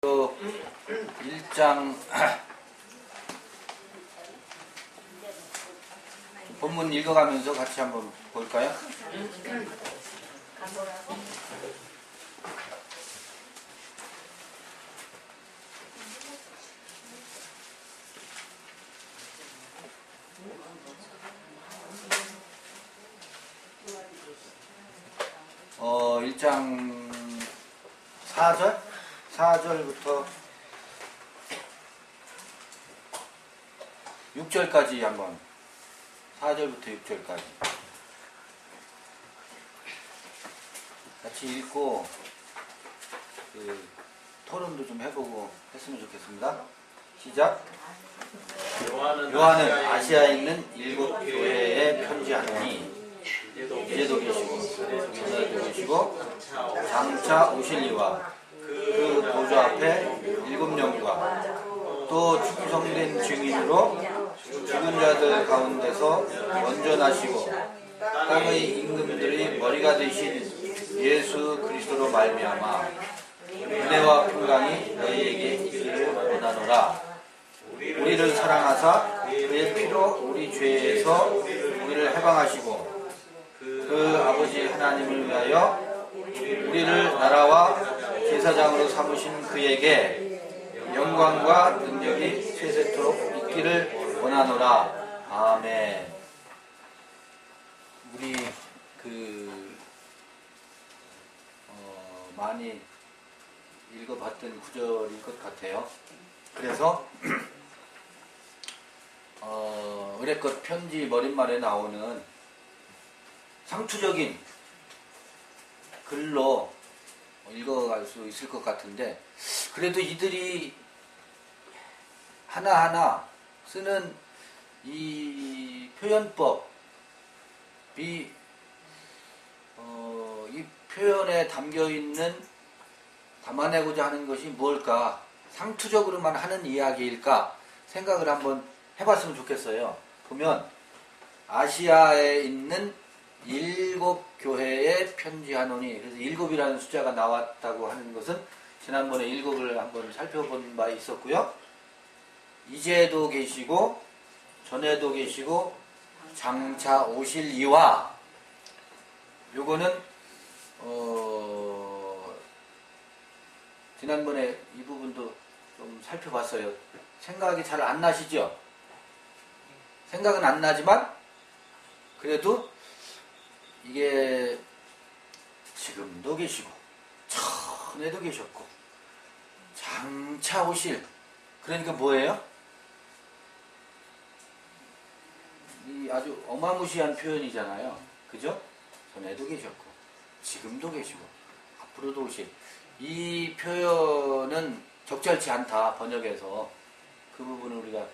1장 본문 읽어가면서 같이 한번 볼까요? 어, 1장 4절부터 6절까지 한번 4절부터 6절까지 같이 읽고 토론도 좀 해보고 했으면 좋겠습니다. 시작. 요한은 아시아에 있는 7교회에 편지하노니 이제도 계시고 전에도 계시고 장차 오실 이와 그 보좌 앞에 7영과 또 충성된 증인으로 죽은 자들 가운데서 먼저 나시고 땅의 임금들의 머리가 되신 예수 그리스도로 말미암아 은혜와 평강이 너희에게 있기를 원하노라. 우리를 사랑하사 그의 피로 우리 죄에서 우리를 해방하시고 그 아버지 하나님을 위하여 우리를 나라와 제사장으로 삼으신 그에게 영광과 능력이 세세토록 있기를 원하노라. 아멘. 우리 많이 읽어봤던 구절일 것 같아요. 그래서 의례껏 편지 머릿말에 나오는 상투적인 글로 읽어갈 수 있을 것 같은데, 그래도 이들이 하나하나 쓰는 이 표현법이 이 표현에 담아내고자 하는 것이 뭘까, 상투적으로만 하는 이야기일까 생각을 한번 해봤으면 좋겠어요. 보면 아시아에 있는 7교회에 편지하노니, 그래서 7이라는 숫자가 나왔다고 하는 것은 지난번에 7을 한번 살펴본 바 있었고요. 이제도 계시고 전에도 계시고 장차 오실 이와, 요거는 지난번에 이 부분도 좀 살펴봤어요. 생각이 잘 안 나시죠? 생각은 안 나지만 그래도 이게 지금도 계시고 전에도 계셨고 장차 오실, 그러니까 뭐예요? 이 아주 어마무시한 표현이잖아요. 그죠? 전에도 계셨고 지금도 계시고 앞으로도 오실, 이 표현은 적절치 않다. 번역에서 그 부분을 우리가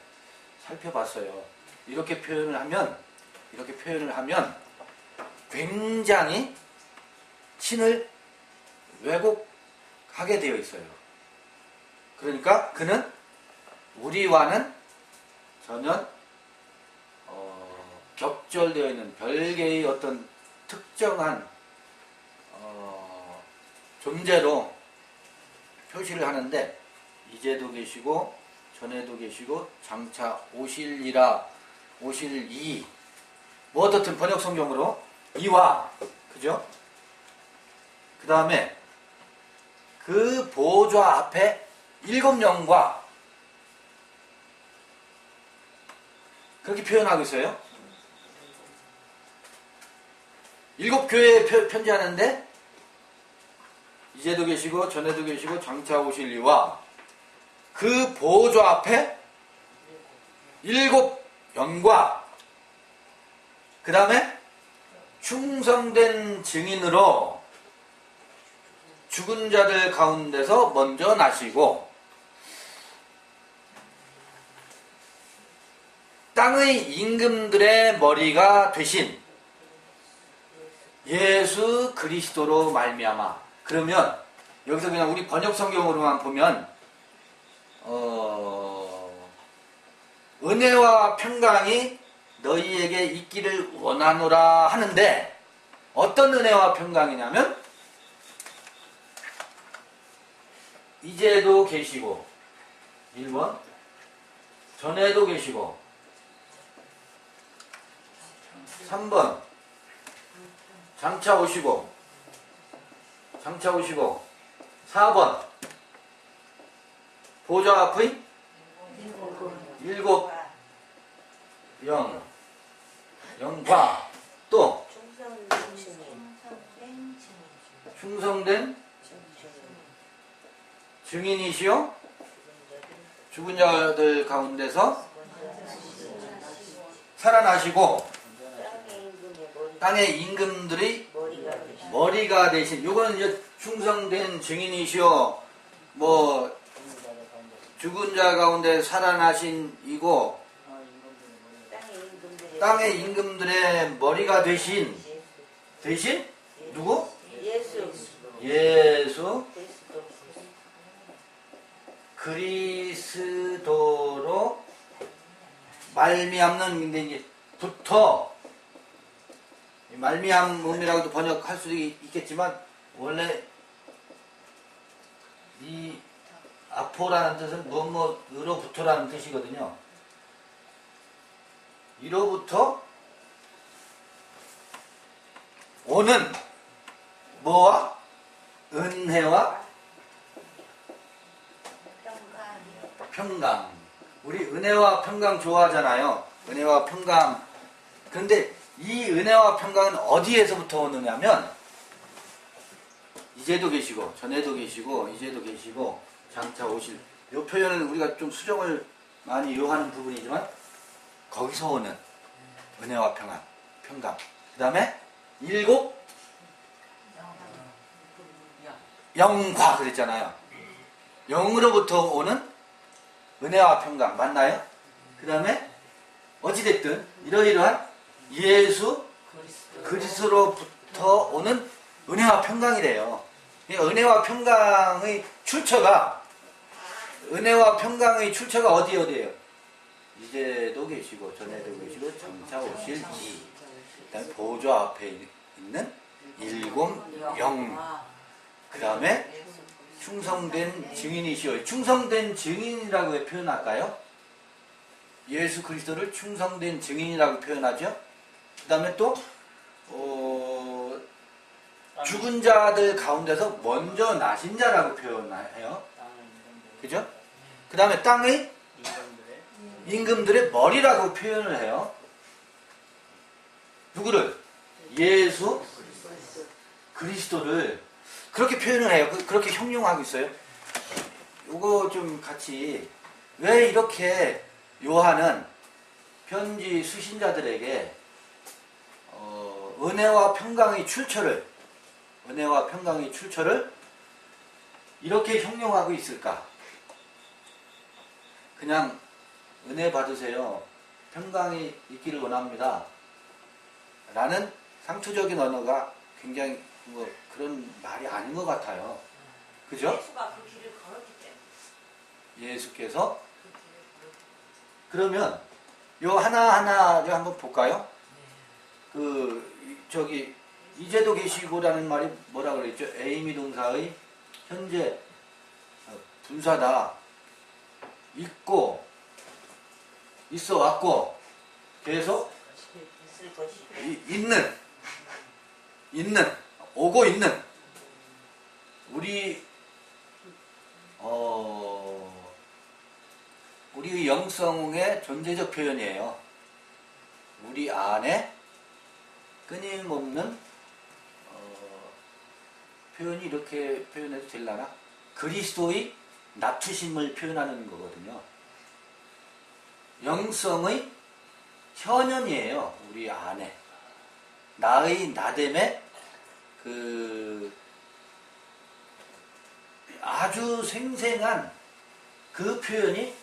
살펴봤어요. 이렇게 표현을 하면 굉장히 신을 왜곡하게 되어 있어요. 그러니까 그는 우리와는 전혀 격절되어 있는 별개의 어떤 특정한 존재로 표시를 하는데, 이제도 계시고 전에도 계시고 장차 오실이라, 오실 이, 뭐 어떻든 번역 성경으로 이와, 그죠? 그 다음에 그 보좌 앞에 7영과, 그렇게 표현하고 있어요. 7교회에 편지하는데 이제도 계시고 전에도 계시고 장차 오실 이와 그 보좌 앞에 7영과, 그 다음에 충성된 증인으로 죽은 자들 가운데서 먼저 나시고 땅의 임금들의 머리가 되신 예수 그리스도로 말미암아. 그러면 여기서 그냥 우리 번역 성경으로만 보면 은혜와 평강이 너희에게 있기를 원하노라 하는데, 어떤 은혜와 평강이냐면 이제도 계시고 1번 전에도 계시고 3번 장차 오시고 4번 보좌 앞의 일곱 영과 또 충성된 증인이시요 죽은 자들 가운데서 살아나시고 땅의 임금들의 머리가 되신, 요거는 이제 충성된 증인이시요 뭐 죽은 자 가운데 살아나신 이고 땅의 임금들의 머리가 되신 누구? 예수 그리스도로 말미암는 이제 부터 말미암음이라고도 번역할 수도 있겠지만 원래 이 아포라는 뜻은 무엇으로부터라는 뜻이거든요. 이로부터 오는 뭐와? 은혜와 평강. 우리 은혜와 평강 좋아하잖아요. 은혜와 평강. 그런데 이 은혜와 평강은 어디에서부터 오느냐면 이제도 계시고 전에도 계시고 이제도 계시고 장차 오실, 이 표현은 우리가 좀 수정을 많이 요하는 부분이지만 거기서 오는 은혜와 평강. 그 다음에 일곱 영과 그랬잖아요. 영으로부터 오는 은혜와 평강 맞나요? 그 다음에 어찌됐든 이러이러한 예수 그리스도로부터 오는 은혜와 평강이래요. 그러니까 은혜와 평강의 출처가 어디예요? 이제도 계시고 전에도 계시고 장차 오실 이, 그다음에 보좌 앞에 있는 일곱 영, 그 다음에 충성된 증인이시오. 충성된 증인이라고 왜 표현할까요? 예수 그리스도를 충성된 증인이라고 표현하죠. 그 다음에 또 죽은 자들 가운데서 먼저 나신 자라고 표현해요. 그죠? 그 다음에 땅의 임금들의 머리라고 표현을 해요. 누구를? 예수 그리스도를 그렇게 표현을 해요. 그렇게 형용하고 있어요. 요거 좀 같이, 왜 이렇게 요한은 편지 수신자들에게 은혜와 평강의 출처를 이렇게 형용하고 있을까? 그냥 은혜 받으세요, 평강이 있기를 원합니다 라는 상투적인 언어가 굉장히 뭐 그런 말이 아닌 것 같아요. 그죠? 예수가 그 길을 걸었기 때문에. 예수께서. 그러면 요 하나하나 한번 볼까요? 이제도 계시고라는 말이 뭐라 그랬죠? 에이미 동사의 현재 분사다. 있어 왔고 계속 있는 오고 있는 우리의 영성의 존재적 표현이에요. 우리 안에 끊임없는 표현이 이렇게 표현해도 될라나? 그리스도의 낮추심을 표현하는 거거든요. 영성의 현현이에요. 우리 안에 나의 나됨의 아주 생생한 그 표현이,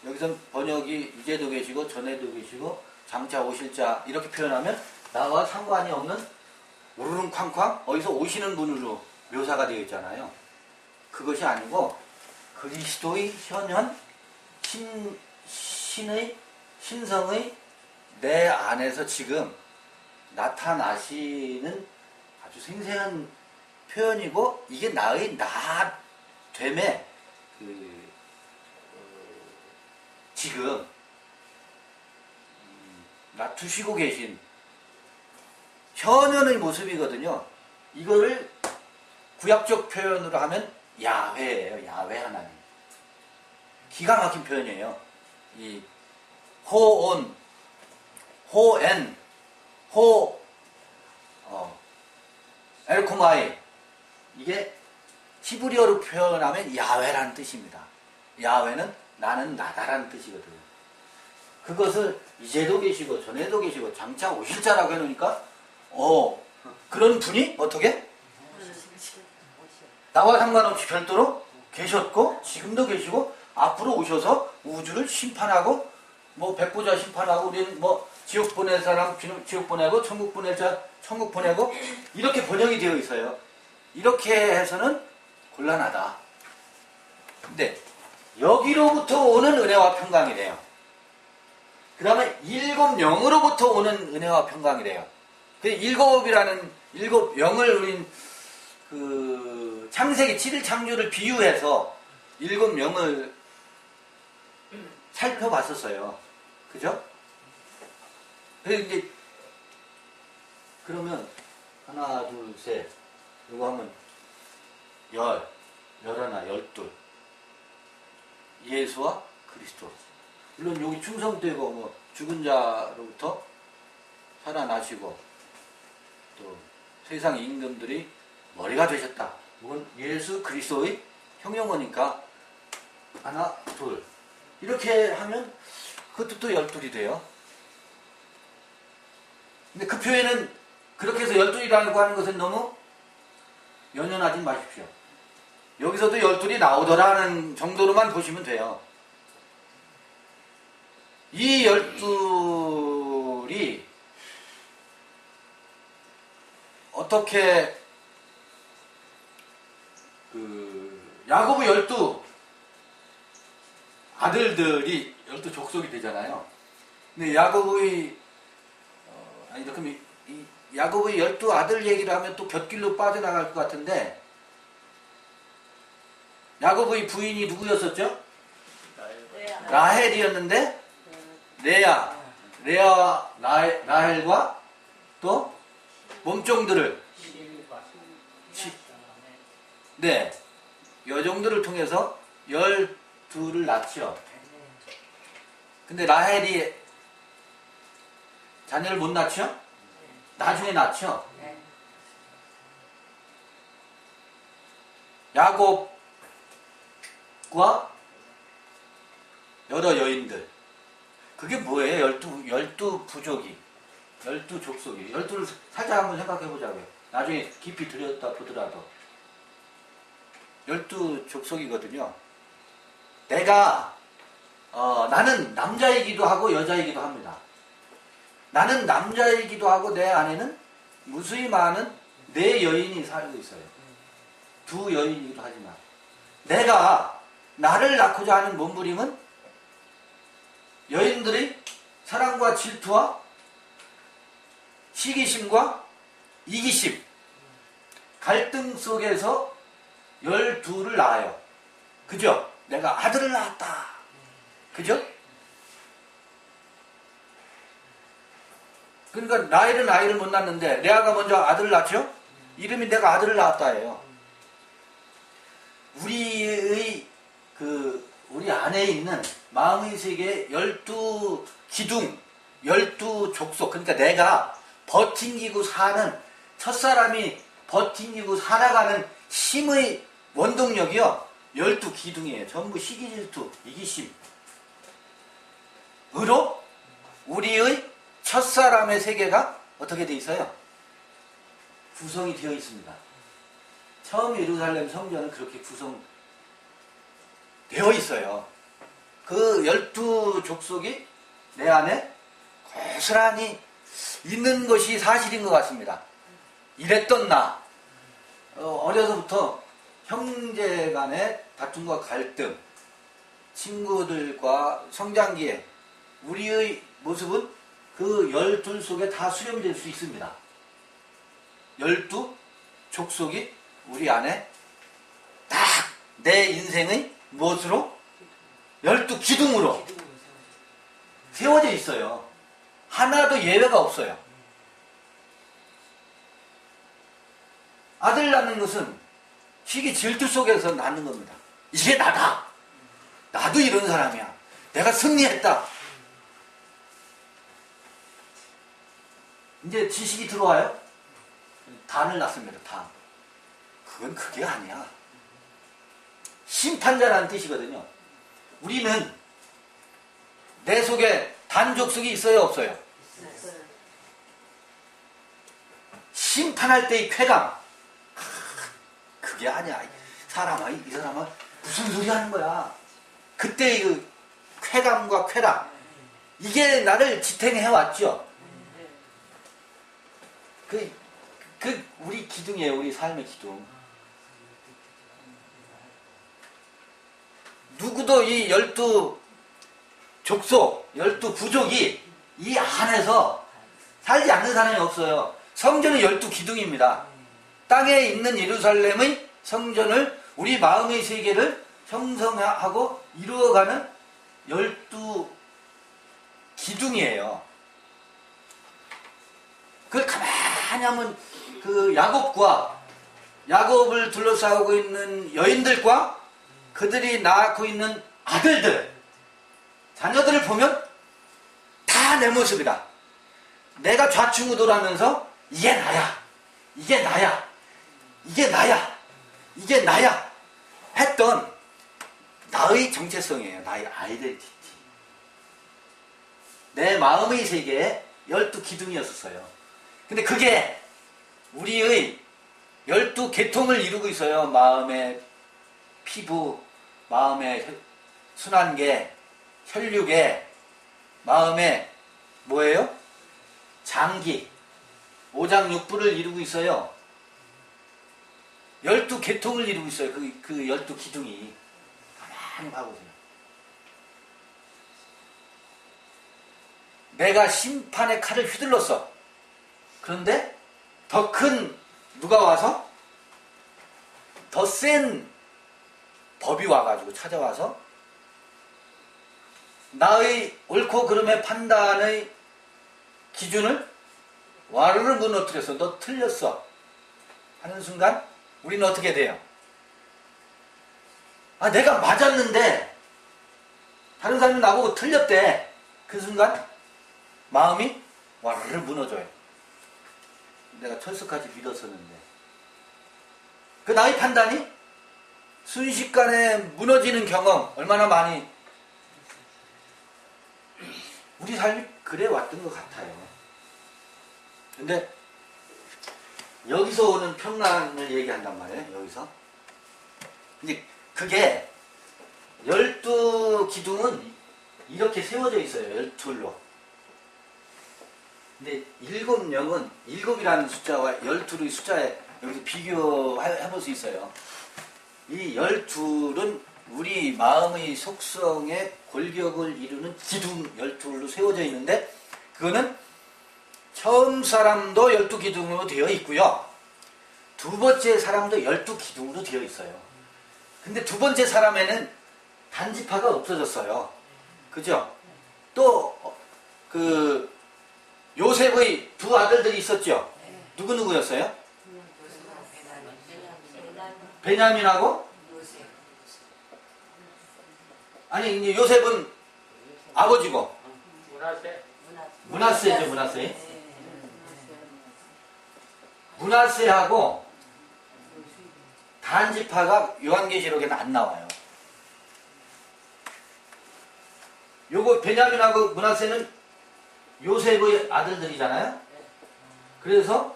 여기서 번역이 이제도 계시고 전에도 계시고 장차 오실 자 이렇게 표현하면 나와 상관이 없는 우르릉쾅쾅 어디서 오시는 분으로 묘사가 되어 있잖아요. 그것이 아니고 그리스도의 현현 신성의 내 안에서 지금 나타나시는 아주 생생한 표현이고, 이게 나의 나됨의 지금 놔두시고 계신 현현의 모습이거든요. 이거를 구약적 표현으로 하면 야훼예요. 야훼 하나님. 기가 막힌 표현이에요. 이 호온, 호엔, 엘코마이, 이게 히브리어로 표현하면 야훼라는 뜻입니다. 야훼는 나는 나다라는 뜻이거든요. 그것을 이제도 계시고 전에도 계시고 장차 오실 자라고 해놓으니까 그런 분이 어떻게? 나와 상관없이 별도로 계셨고 지금도 계시고 앞으로 오셔서 우주를 심판하고 뭐 백보자 심판하고 우리는 뭐 지옥 보낼 사람 지옥 보내고 천국 보낼 자 천국 보내고 이렇게 번역이 되어 있어요. 이렇게 해서는 곤란하다. 근데 여기로부터 오는 은혜와 평강이래요. 그 다음에 일곱 영으로부터 오는 은혜와 평강이래요. 그 일곱이라는 일곱 영을 우린 그 창세기 7일 창조를 비유해서 일곱 영을 살펴봤었어요. 그죠? 그래서 이제 그러면 하나, 둘, 셋 이거 하면 열하나, 열둘 예수와 그리스도. 물론 여기 충성되고 뭐 죽은 자로부터 살아나시고 또 세상 임금들이 머리가 되셨다. 이건 예수 그리스도의 형용어니까 하나, 둘 이렇게 하면 그것도 또 열둘이 돼요. 근데 그 표현은 그렇게 해서 열둘이라고 하는 것은 너무 연연하지 마십시오. 여기서도 열둘이 나오더라는 정도로만 보시면 돼요. 이 열둘이 어떻게 야고보 12 아들들이 12 족속이 되잖아요. 근데 야고보의 그럼 이 야고보의 12 아들 얘기를 하면 또 곁길로 빠져나갈 것 같은데 야고보의 부인이 누구였었죠? 라헬이었는데 레아, 라헬과 또 몸종들을 네, 여종들을 통해서 12를 낳죠. 근데 라헬이 자녀를 못 낳죠? 나중에 낳죠. 야곱과 여러 여인들. 그게 뭐예요? 12 부족이. 12 족속이. 12를 살짝 한번 생각해 보자고요. 나중에 깊이 들여다 보더라도. 12 족속이거든요. 내가, 나는 남자이기도 하고 여자이기도 합니다. 나는 남자이기도 하고 내 안에는 무수히 많은 네 여인이 살고 있어요. 두 여인이기도 하지만. 내가 나를 낳고자 하는 몸부림은 여인들의 사랑과 질투와 시기심과 이기심, 갈등 속에서 12를 낳아요. 그죠? 내가 아들을 낳았다. 그죠? 그러니까 라헬은 아이를 못 낳는데 레아가 먼저 아들을 낳죠? 이름이 내가 아들을 낳았다예요. 우리 안에 있는 마음의 세계에 12 기둥, 12 족속, 그러니까 내가 버팅기고 사는, 첫사람이 버팅기고 살아가는 힘의 원동력이요. 12 기둥이에요. 전부 시기, 질투, 이기심. 으로 우리의 첫사람의 세계가 어떻게 되어 있어요? 구성이 되어 있습니다. 처음 예루살렘 성전은 그렇게 구성되어 있어요. 그 12 족속이 내 안에 고스란히 있는 것이 사실인 것 같습니다. 이랬던 나, 어려서부터 형제 간의 다툼과 갈등, 친구들과 성장기에 우리의 모습은 그 12 속에 다 수렴이 될 수 있습니다. 12 족속이 우리 안에 딱 내 인생의 무엇으로? 12기둥으로 세워져 있어요. 하나도 예외가 없어요. 아들 낳는 것은 시기 질투 속에서 낳는 겁니다. 이게 나다. 나도 이런 사람이야. 내가 승리했다. 이제 지식이 들어와요. 단을 낳습니다. 단. 그건 그게 아니야. 심판자라는 뜻이거든요. 우리는 내 속에 단족속이 있어요, 없어요? 심판할 때의 쾌감. 그게 아니야. 사람아, 이 사람은 무슨 소리 하는 거야. 그때의 그 쾌감과 쾌락. 이게 나를 지탱해 왔죠. 우리 기둥이에요. 우리 삶의 기둥. 누구도 이 12족속, 12부족이 이 안에서 살지 않는 사람이 없어요. 성전은 12기둥입니다. 땅에 있는 예루살렘의 성전을 우리 마음의 세계를 형성하고 이루어가는 12기둥이에요. 그걸 가만히 하면 그 야곱을 둘러싸고 있는 여인들과 그들이 낳고 있는 아들들, 자녀들을 보면 다 내 모습이다. 내가 좌충우돌하면서 이게 나야, 이게 나야, 이게 나야, 이게 나야 했던 나의 정체성이에요. 나의 아이덴티티. 내 마음의 세계에 12기둥이었어요. 근데 그게 우리의 12계통을 이루고 있어요. 마음의 피부, 마음의 순환계, 혈육계, 마음의 뭐예요? 장기, 오장육부를 이루고 있어요. 12계통을 이루고 있어요. 그 12기둥이. 가만히 봐보세요. 내가 심판의 칼을 휘둘렀어. 그런데 더 큰 누가 와서 더 센 법이 와가지고 찾아와서 나의 옳고 그름의 판단의 기준을 와르르 무너뜨려서 너 틀렸어 하는 순간 우리는 어떻게 돼요? 아, 내가 맞았는데 다른 사람이 나보고 틀렸대. 그 순간 마음이 와르르 무너져요. 내가 철석까지 믿었었는데 그 나의 판단이 순식간에 무너지는 경험 얼마나 많이 우리 삶이 그래 왔던 것 같아요. 근데 여기서 오는 평란을 얘기한단 말이에요. 여기서 근데 그게 12기둥은 이렇게 세워져 있어요. 12줄로. 근데 7영은 7이라는 숫자와 12의 숫자에 여기서 비교해볼 수 있어요. 이 12은 우리 마음의 속성의 골격을 이루는 기둥 12줄로 세워져 있는데 그거는 처음 사람도 12기둥으로 되어 있고요. 두 번째 사람도 12기둥으로 되어 있어요. 근데 두 번째 사람에는 단지파가 없어졌어요. 그죠? 또 요셉의 두 아들들이 있었죠. 누구였어요? 베냐민하고? 아니 이제 요셉은 아버지고 므낫세죠. 므낫세하고 단지파가 요한계시록에는 안 나와요. 요거 베냐민하고 므낫세는 요셉의 아들들이잖아요. 그래서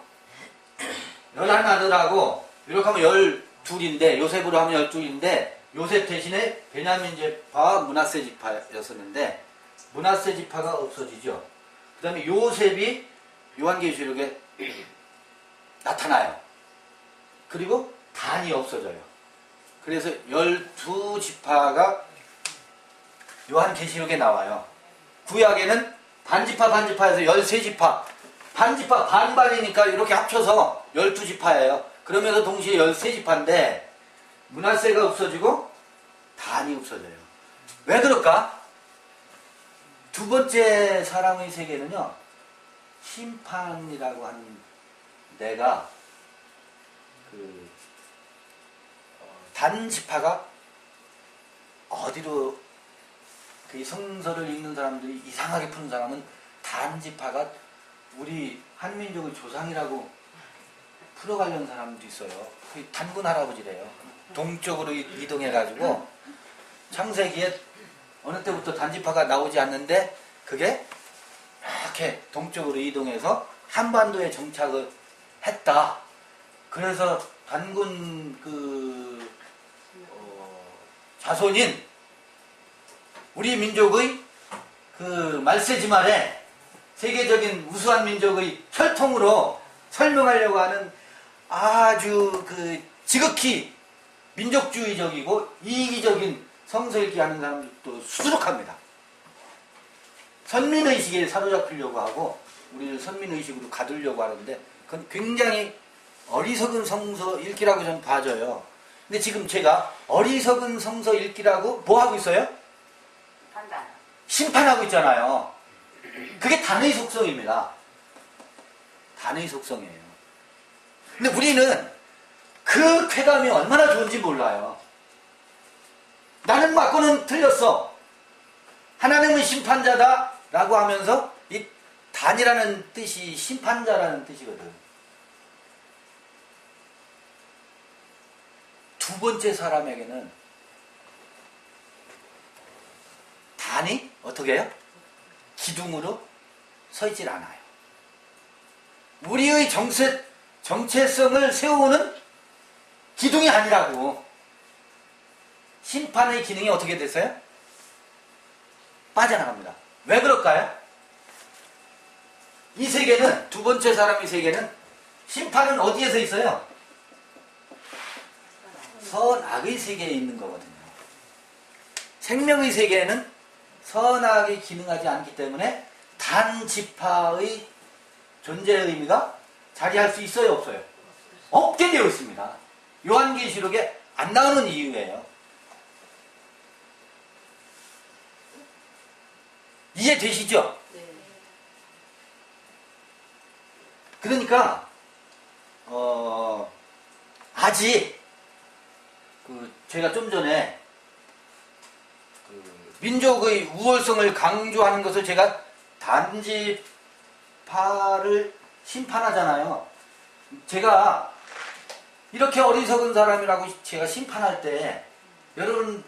11아들하고 이렇게 하면 12인데 요셉으로 하면 12인데 요셉 대신에 베냐민 지파와 므낫세 지파였었는데 므낫세 지파가 없어지죠. 그 다음에 요셉이 요한계시록에 나타나요. 그리고 단이 없어져요. 그래서 12지파가 요한계시록에 나와요. 구약에는 반지파에서 13지파 반지파 반반이니까 이렇게 합쳐서 12지파예요. 그러면서 동시에 13지파인데 므낫세가 없어지고 단이 없어져요. 왜 그럴까? 두 번째 사람의 세계는요, 심판이라고 하는 내가 단지파가 어디로 그 성서를 읽는 사람들이 이상하게 푸는 사람은 단지파가 우리 한민족의 조상이라고 풀어가려는 사람도 있어요. 그 단군 할아버지래요. 동쪽으로 이동해가지고 창세기에 어느 때부터 단지파가 나오지 않는데 그게 이렇게 동쪽으로 이동해서 한반도에 정착을 했다. 그래서 단군 자손인 우리 민족의 말세지 말에 세계적인 우수한 민족의 혈통으로 설명하려고 하는 아주 지극히 민족주의적이고 이기적인 성서 읽기 하는 사람들도 수두룩합니다. 선민의식에 사로잡히려고 하고 우리를 선민의식으로 가두려고 하는데 그건 굉장히 어리석은 성서 읽기라고 저는 봐져요. 근데 지금 제가 어리석은 성서 읽기라고 뭐 하고 있어요? 판단. 심판하고 있잖아요. 그게 단의 속성입니다. 단의 속성이에요. 근데 우리는 그 쾌감이 얼마나 좋은지 몰라요. 나는 맞고는 틀렸어. 하나님은 심판자다 라고 하면서 이 단이라는 뜻이 심판자라는 뜻이거든. 두 번째 사람에게는 단이 어떻게 해요? 기둥으로 서 있질 않아요. 우리의 정체성을 세우는 기둥이 아니라고. 심판의 기능이 어떻게 됐어요? 빠져나갑니다. 왜 그럴까요? 이 세계는, 두 번째 사람의 세계는 심판은 어디에서 있어요? 선악의 세계에 있는 거거든요. 생명의 세계에는 선악이 기능하지 않기 때문에 단지파의 존재의 의미가 자리할 수 있어요, 없어요? 없게 되어 있습니다. 요한계시록에 안 나오는 이유예요. 이해되시죠? 네. 그러니까 아직 제가 좀 전에 민족의 우월성을 강조하는 것을 제가 단지파를 심판하잖아요. 제가 이렇게 어리석은 사람이라고 제가 심판할 때 여러분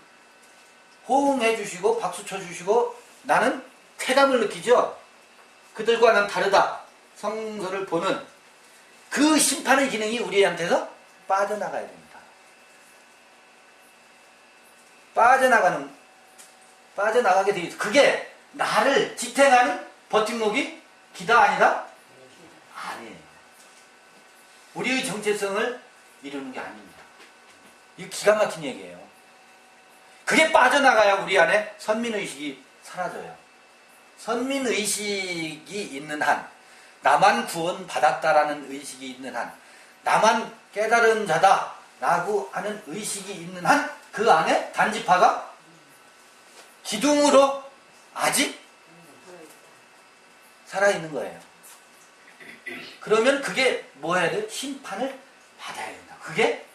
호응해 주시고 박수 쳐 주시고 나는 쾌감을 느끼죠. 그들과는 다르다. 성서를 보는 그 심판의 기능이 우리한테서 빠져나가야 됩니다. 빠져나가게 돼 있어. 그게 나를 지탱하는 버팀목이 기다 아니다? 아니에요. 우리의 정체성을 이루는 게 아닙니다. 이거 기가 막힌 얘기예요. 그게 빠져나가야 우리 안에 선민의식이 사라져요. 선민의식이 있는 한, 나만 구원받았다라는 의식이 있는 한, 나만 깨달은 자다라고 하는 의식이 있는 한, 그 안에 단지파가 기둥으로 아직 살아있는 거예요. 그러면 그게 뭐 해야 돼요? 심판을 받아야 된다. 그게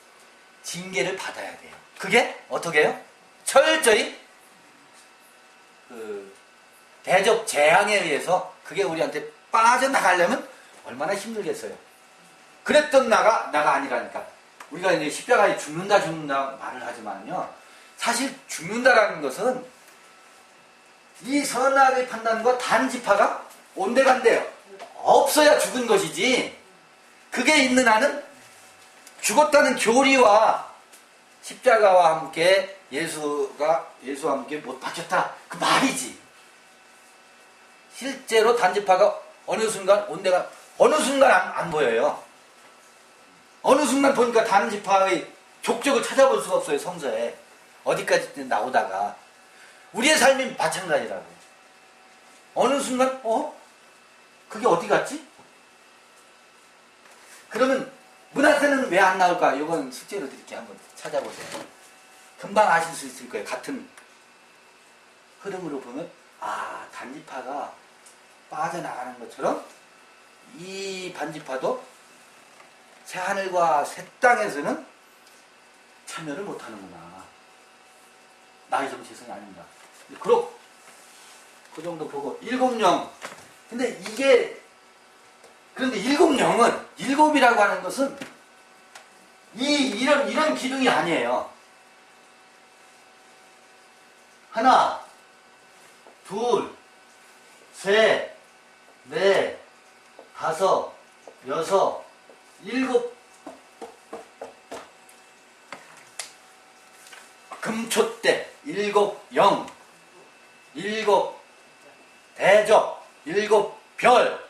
징계를 받아야 돼요. 그게 어떻게 해요? 철저히 대적 재앙에 의해서 그게 우리한테 빠져나가려면 얼마나 힘들겠어요. 그랬던 나가 아니라니까. 우리가 이제 십자가에 죽는다 말을 하지만요. 사실 죽는다라는 것은 이 선악의 판단과 단지파가 온데간데 없어야 죽은 것이지. 그게 있는 한은 죽었다는 교리와 십자가와 함께 예수와 함께 못 박혔다. 그 말이지. 실제로 단지파가 어느 순간 온데가 어느 순간 안 보여요. 어느 순간 보니까 단지파의 족적을 찾아볼 수가 없어요. 성서에. 어디까지 나오다가. 우리의 삶이 마찬가지라고. 어느 순간 그게 어디 갔지? 그러면 문하세는 왜 안 나올까? 이건 숙제로 드릴게요. 한번 찾아보세요. 금방 아실 수 있을 거예요. 같은 흐름으로 보면 단지파가 빠져나가는 것처럼 이 반지파도 새하늘과 새 땅에서는 참여를 못하는구나. 나의 정체성이 아닙니다. 그 정도 보고 일곱영. 근데 그런데 일곱영은 일곱이라고 하는 것은 이런 기둥이 아니에요. 하나, 둘, 셋, 넷, 다섯, 여섯, 일곱. 금초대, 일곱영, 일곱 대적, 일곱 별.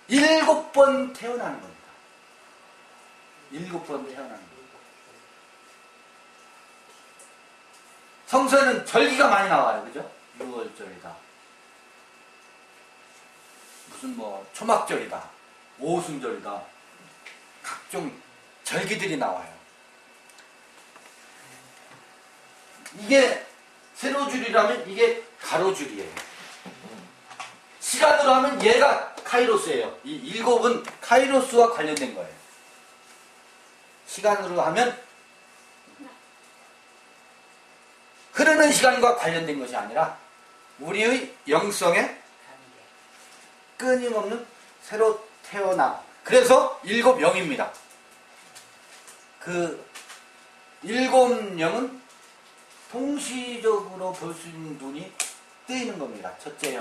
7번 태어나는 겁니다. 7번 태어나는 겁니다. 성서에는 절기가 많이 나와요. 그죠? 6월절이다. 무슨 초막절이다. 오순절이다. 각종 절기들이 나와요. 이게 세로줄이라면 이게 가로줄이에요. 시간으로 하면 얘가 카이로스예요. 이 7은 카이로스와 관련된 거예요. 시간으로 하면 흐르는 시간과 관련된 것이 아니라 우리의 영성에 끊임없는 새로 태어남. 그래서 7영입니다. 그 7영은 동시적으로 볼 수 있는 눈이 뜨이는 겁니다. 첫째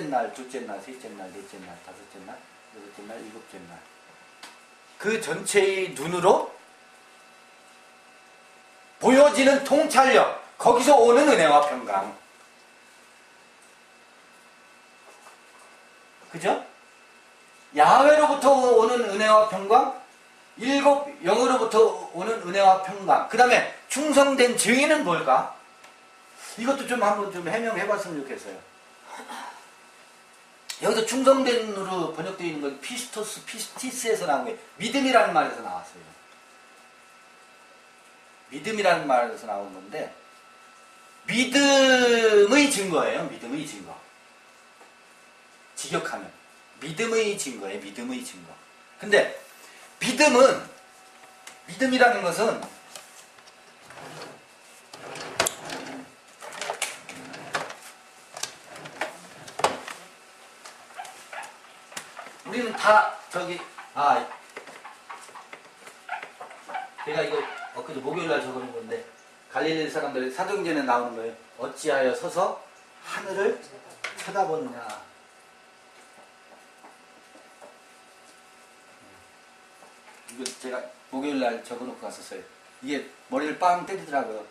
날, 둘째 날, 셋째 날, 넷째 날, 다섯째 날, 여섯째 날, 일곱째 날. 그 전체의 눈으로 보여지는 통찰력. 거기서 오는 은혜와 평강. 그죠? 야훼로부터 오는 은혜와 평강, 7영으로부터 오는 은혜와 평강. 그 다음에 충성된 증인은 뭘까? 이것도 좀 한번 좀 해명해 봤으면 좋겠어요. 여기서 충성된으로 번역되어 있는 건 피스토스, 피스티스에서 나온 게 믿음이라는 말에서 나왔어요. 믿음이라는 말에서 나온 건데, 믿음의 증거예요. 믿음의 증거. 직역하면 믿음의 증거예요. 믿음의 증거. 근데 믿음이라는 것은 우리는 다 제가 이거 엊그제 목요일날 적어놓은 건데 갈릴리 사람들이 사도행전에 나오는 거예요. 어찌하여 서서 하늘을 쳐다보느냐. 이거 제가 목요일날 적어놓고 갔었어요. 이게 머리를 빵 때리더라고요.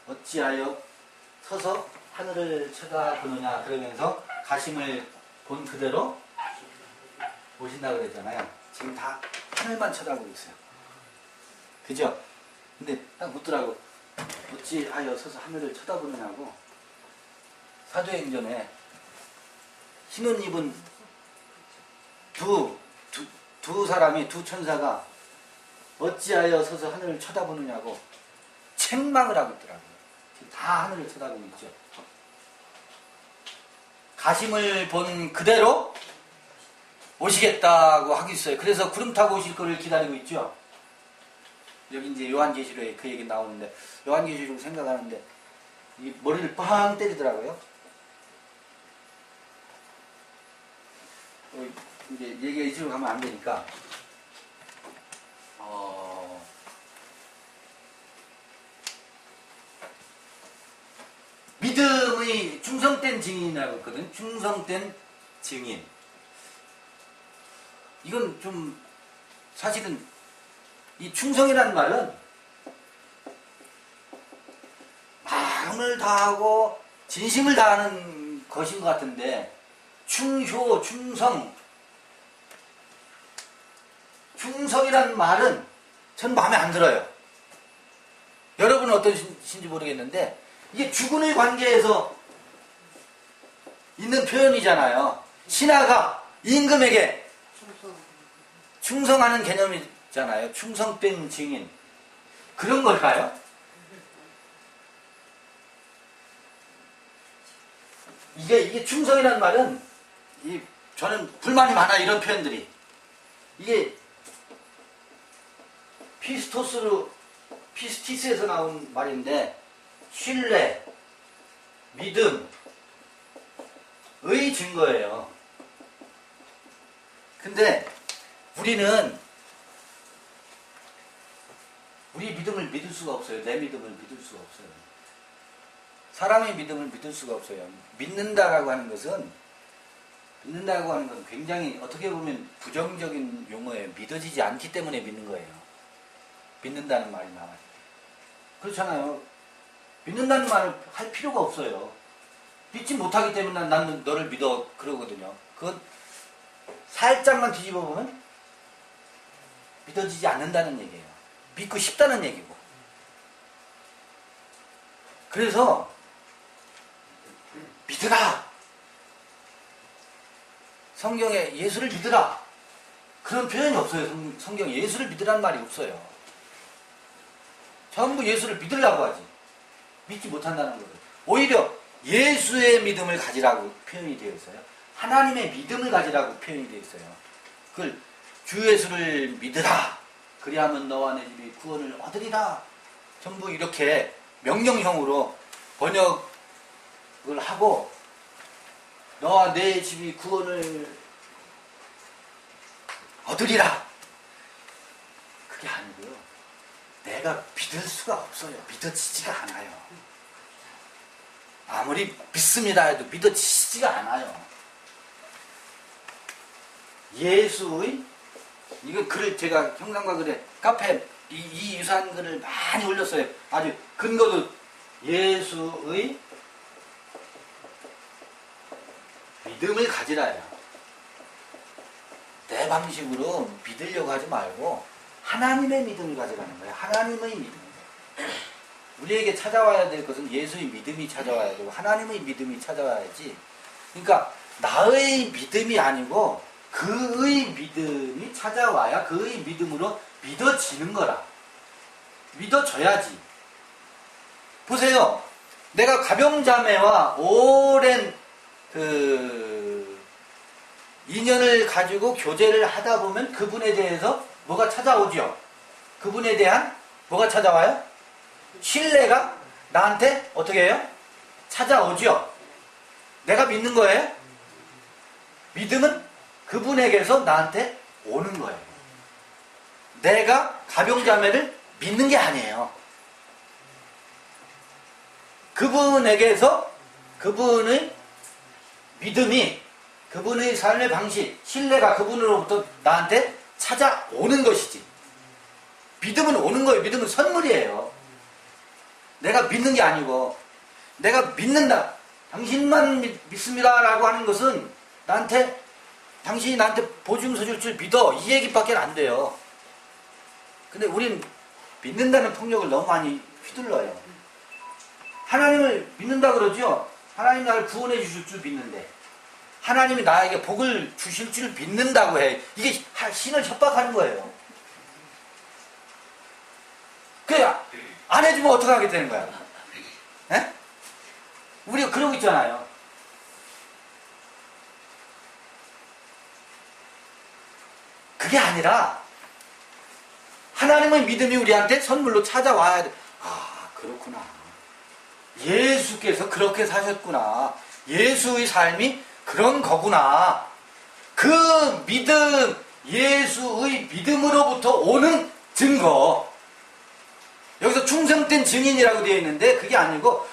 어찌하여 서서 하늘을 쳐다보느냐. 그러면서 가심을 본 그대로 보신다고 그랬잖아요. 지금 다 하늘만 쳐다보고 있어요. 그죠? 근데 딱 묻더라고. 어찌하여 서서 하늘을 쳐다보느냐고. 사도행전에 흰옷 입은 두 사람이, 두 천사가 어찌하여 서서 하늘을 쳐다보느냐고 책망을 하고 있더라고요. 지금 다 하늘을 쳐다보고 있죠. 가심을 본 그대로 오시겠다고 하고 있어요. 그래서 구름 타고 오실 거를 기다리고 있죠. 여기 이제 요한계시록에 그 얘기 나오는데, 요한계시록 생각하는데 이 머리를 빵 때리더라고요. 이제 얘기가 이쪽으로 가면 안 되니까 믿음의 충성된 증인이라고 했거든. 충성된 증인. 이건 좀 사실은 이 충성이라는 말은 마음을 다하고 진심을 다하는 것인 것 같은데, 충효, 충성이라는 말은 전 마음에 안 들어요. 여러분은 어떠신지 모르겠는데 이게 주군의 관계에서 있는 표현이잖아요. 신하가 임금에게 충성하는 개념이잖아요. 충성된 증인. 그런 걸까요? 이게 충성이라는 말은 저는 불만이 많아 이런 표현들이. 이게 피스티스에서 나온 말인데 신뢰, 믿음의 증거예요. 근데 우리는 우리 믿음을 믿을 수가 없어요. 내 믿음을 믿을 수가 없어요. 사람의 믿음을 믿을 수가 없어요. 믿는다라고 하는 것은 굉장히 어떻게 보면 부정적인 용어예요. 믿어지지 않기 때문에 믿는 거예요. 믿는다는 말이 나와요. 그렇잖아요. 믿는다는 말을 할 필요가 없어요. 믿지 못하기 때문에 나는 너를 믿어 그러거든요. 그건 살짝만 뒤집어 보면 믿어지지 않는다는 얘기예요. 믿고 싶다는 얘기고. 그래서 믿으라. 성경에 예수를 믿으라. 그런 표현이 없어요. 성경에 예수를 믿으라는 말이 없어요. 전부 예수를 믿으려고 하지. 믿지 못한다는 거예요. 오히려 예수의 믿음을 가지라고 표현이 되어 있어요. 하나님의 믿음을 가지라고 표현이 되어 있어요. 그걸 주 예수를 믿으라. 그리하면 너와 내 집이 구원을 얻으리라. 전부 이렇게 명령형으로 번역을 하고 너와 내 집이 구원을 얻으리라. 그게 아니고요. 내가 믿을 수가 없어요. 믿어지지가 않아요. 아무리 믿습니다 해도 믿어지지가 않아요. 예수의 이거 글을 제가 형상과 글에 카페 이 유사한 글을 많이 올렸어요. 아주 근거도 예수의 믿음을 가지라요. 내 방식으로 믿으려고 하지 말고 하나님의 믿음을 가지라는 거예요. 하나님의 믿음. 우리에게 찾아와야 될 것은 예수의 믿음이 찾아와야 되고 하나님의 믿음이 찾아와야지. 그러니까 나의 믿음이 아니고 그의 믿음이 찾아와야 그의 믿음으로 믿어지는 거라. 믿어져야지. 보세요. 내가 가병자매와 오랜 인연을 가지고 교제를 하다 보면 그분에 대해서 뭐가 찾아오죠? 그분에 대한 뭐가 찾아와요? 신뢰가 나한테 어떻게 해요? 찾아오죠? 내가 믿는 거예요? 믿음은 그분에게서 나한테 오는 거예요. 내가 가병자매를 믿는 게 아니에요. 그분에게서 그분의 믿음이 그분의 삶의 방식, 신뢰가 그분으로부터 나한테 찾아오는 것이지. 믿음은 오는 거예요. 믿음은 선물이에요. 내가 믿는 게 아니고 내가 믿는다. 당신만 믿습니다 라고 하는 것은 당신이 나한테 보증서 줄 줄 믿어. 이 얘기밖에 안 돼요. 근데 우린 믿는다는 폭력을 너무 많이 휘둘러요. 하나님을 믿는다 그러죠. 하나님 나를 구원해 주실 줄 믿는데 하나님이 나에게 복을 주실 줄 믿는다고 해. 이게 신을 협박하는 거예요. 그래 안 해주면 어떡하게 되는 거야? 에? 우리가 그러고 있잖아요. 그게 아니라 하나님의 믿음이 우리한테 선물로 찾아와야 돼. 아, 그렇구나. 예수께서 그렇게 사셨구나. 예수의 삶이 그런 거구나. 그 믿음, 예수의 믿음으로부터 오는 증거. 여기서 충성된 증인이라고 되어 있는데 그게 아니고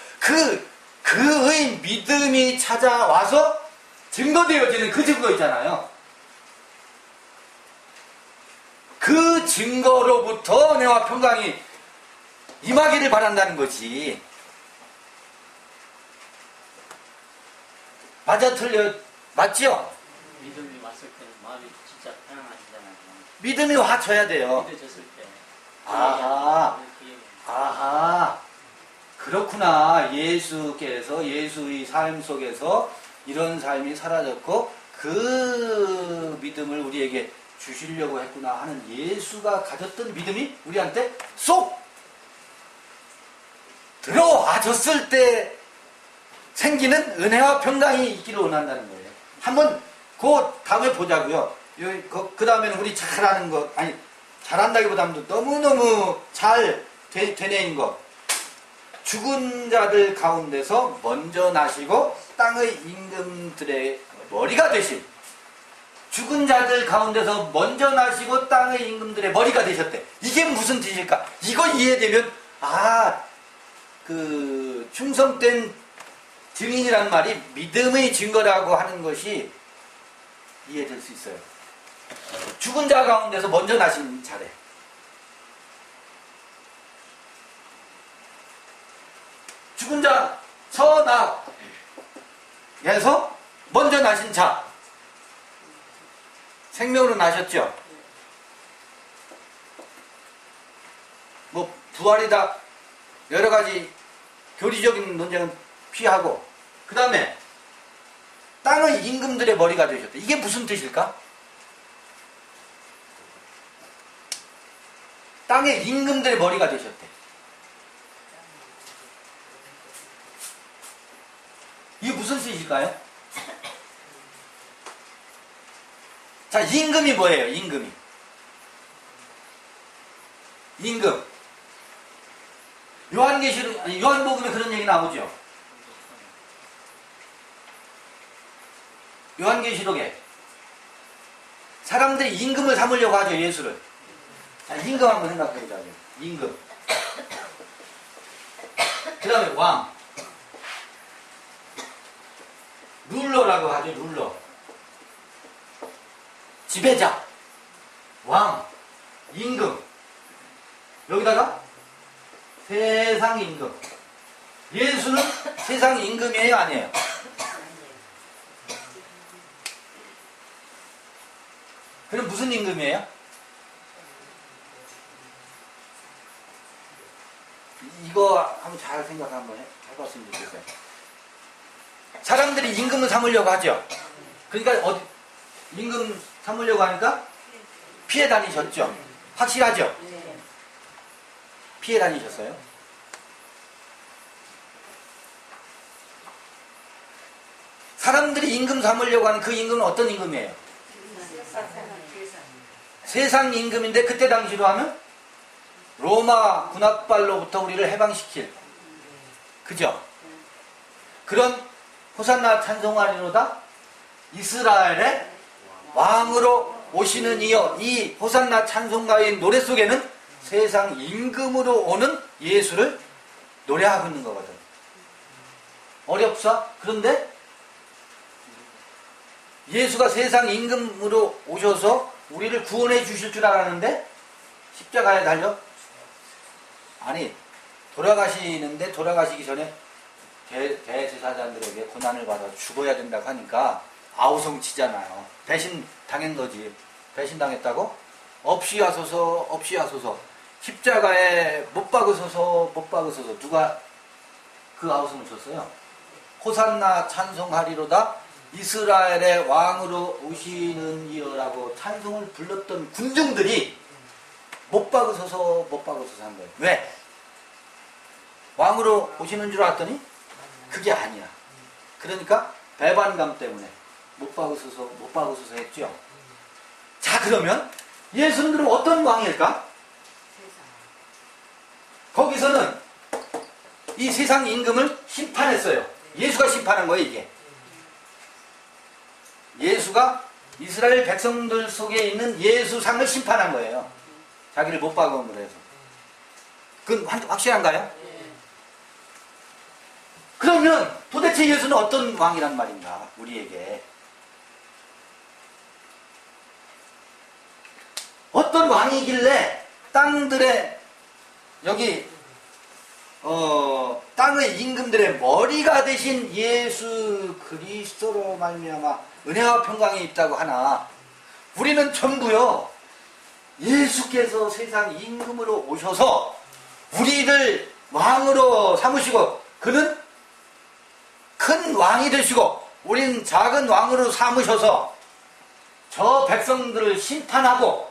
그의 믿음이 찾아와서 증거되어지는 그 증거 있잖아요. 그 증거로부터 은혜와 평강이 임하기를 바란다는 거지. 맞아 틀려 맞죠? 믿음이 왔을 때는 마음이 진짜 편안하시잖아요. 믿음이 와줘야 돼요. 믿어졌을 때. 아하 그렇구나. 예수께서 예수의 삶 속에서 이런 삶이 사라졌고 그 믿음을 우리에게 주시려고 했구나 하는 예수가 가졌던 믿음이 우리한테 쏙 들어와줬을 때 생기는 은혜와 평강이 있기를 원한다는 거예요. 한번 그 다음에 보자고요. 그 다음에는 우리 잘하는 것, 아니 잘한다기보다는 너무너무 잘 되뇌인 것. 죽은 자들 가운데서 먼저 나시고 땅의 임금들의 머리가 되신, 죽은 자들 가운데서 먼저 나시고 땅의 임금들의 머리가 되셨대. 이게 무슨 뜻일까? 이거 이해되면 그 충성된 증인이란 말이 믿음의 증거라고 하는 것이 이해될 수 있어요. 죽은 자 가운데서 먼저 나신 자래. 죽은 자 서나에서 먼저 나신 자, 생명으로 나셨죠. 뭐 부활이다 여러 가지 교리적인 논쟁은 피하고, 그 다음에 땅의 임금들의 머리가 되셨대. 이게 무슨 뜻일까? 땅의 임금들의 머리가 되셨대. 이게 무슨 뜻일까요? 자, 임금이 뭐예요? 임금이. 임금. 요한복음에 그런 얘기 나오죠. 요한계시록에 사람들이 임금을 삼으려고 하죠, 예수를. 자, 임금 한번 생각해 보자고요. 임금. 그 다음에 왕. 룰러라고 하죠, 룰러. 지배자. 왕. 임금. 여기다가 세상 임금. 예수는 세상 임금이에요, 아니에요? 그럼 무슨 임금이에요? 이거 한번 잘 생각 한번 해봤으면 좋겠어요. 사람들이 임금을 삼으려고 하죠. 그러니까 임금 삼으려고 하니까 피해 다니셨죠. 확실하죠? 피해 다니셨어요? 사람들이 임금 삼으려고 하는 그 임금은 어떤 임금이에요? 세상 임금인데 그때 당시로 하면 로마 군합발로부터 우리를 해방시킬, 그죠? 그런 호산나 찬송하리로다 이스라엘의 왕으로 오시는 이여. 이 호산나 찬송가의 노래 속에는 세상 임금으로 오는 예수를 노래하고 있는 거거든. 어렵사? 그런데 예수가 세상 임금으로 오셔서 우리를 구원해 주실 줄 알았는데 십자가에 달려? 아니, 돌아가시는데 돌아가시기 전에 대제사장들에게 고난을 받아 죽어야 된다고 하니까 아우성 치잖아요. 배신 당한 거지. 배신 당했다고? 없이 하소서, 없이 하소서. 십자가에 못 박으소서, 못 박으소서. 누가 그 아우성을 쳤어요? 호산나 찬송하리로다 이스라엘의 왕으로 오시는 이여라고 찬송을 불렀던 군중들이 못 박으소서, 못 박으소서 한 거예요. 왜? 왕으로 오시는 줄 알았더니 그게 아니야. 그러니까 배반감 때문에 못 박으소서, 못 박으소서 했죠. 자, 그러면 예수는 그럼 어떤 왕일까? 거기서는 이 세상 임금을 심판했어요. 예수가 심판한 거예요, 이게. 예수가 이스라엘 백성들 속에 있는 예수상을 심판한 거예요. 자기를 못 박음으로 해서. 그건 확실한가요? 그러면 도대체 예수는 어떤 왕이란 말인가? 우리에게. 어떤 왕이길래 땅들의 여기 땅의 임금들의 머리가 되신 예수 그리스도로 말미암아 은혜와 평강이 있다고 하나, 우리는 전부요 예수께서 세상 임금으로 오셔서 우리를 왕으로 삼으시고 그는 큰 왕이 되시고 우리는 작은 왕으로 삼으셔서 저 백성들을 심판하고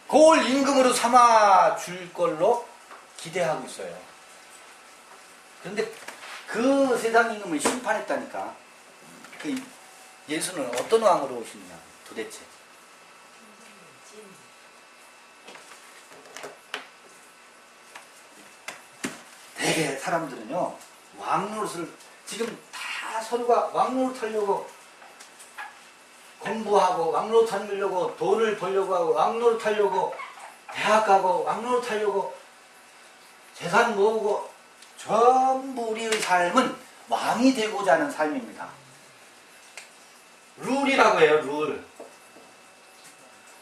고을 임금으로 삼아 줄 걸로 기대하고 있어요. 그런데 그 세상 임금을 심판했다니까. 그 예수는 어떤 왕으로 오시느냐 도대체. 대개 사람들은요 왕노릇을 지금 다 서로가 왕노릇 하려고 공부하고 왕노릇 하려고 돈을 벌려고 하고 왕노릇 하려고 대학 가고 왕노릇 하려고 재산 모으고 전부 우리의 삶은 왕이 되고자 하는 삶입니다. 룰이라고 해요, 룰.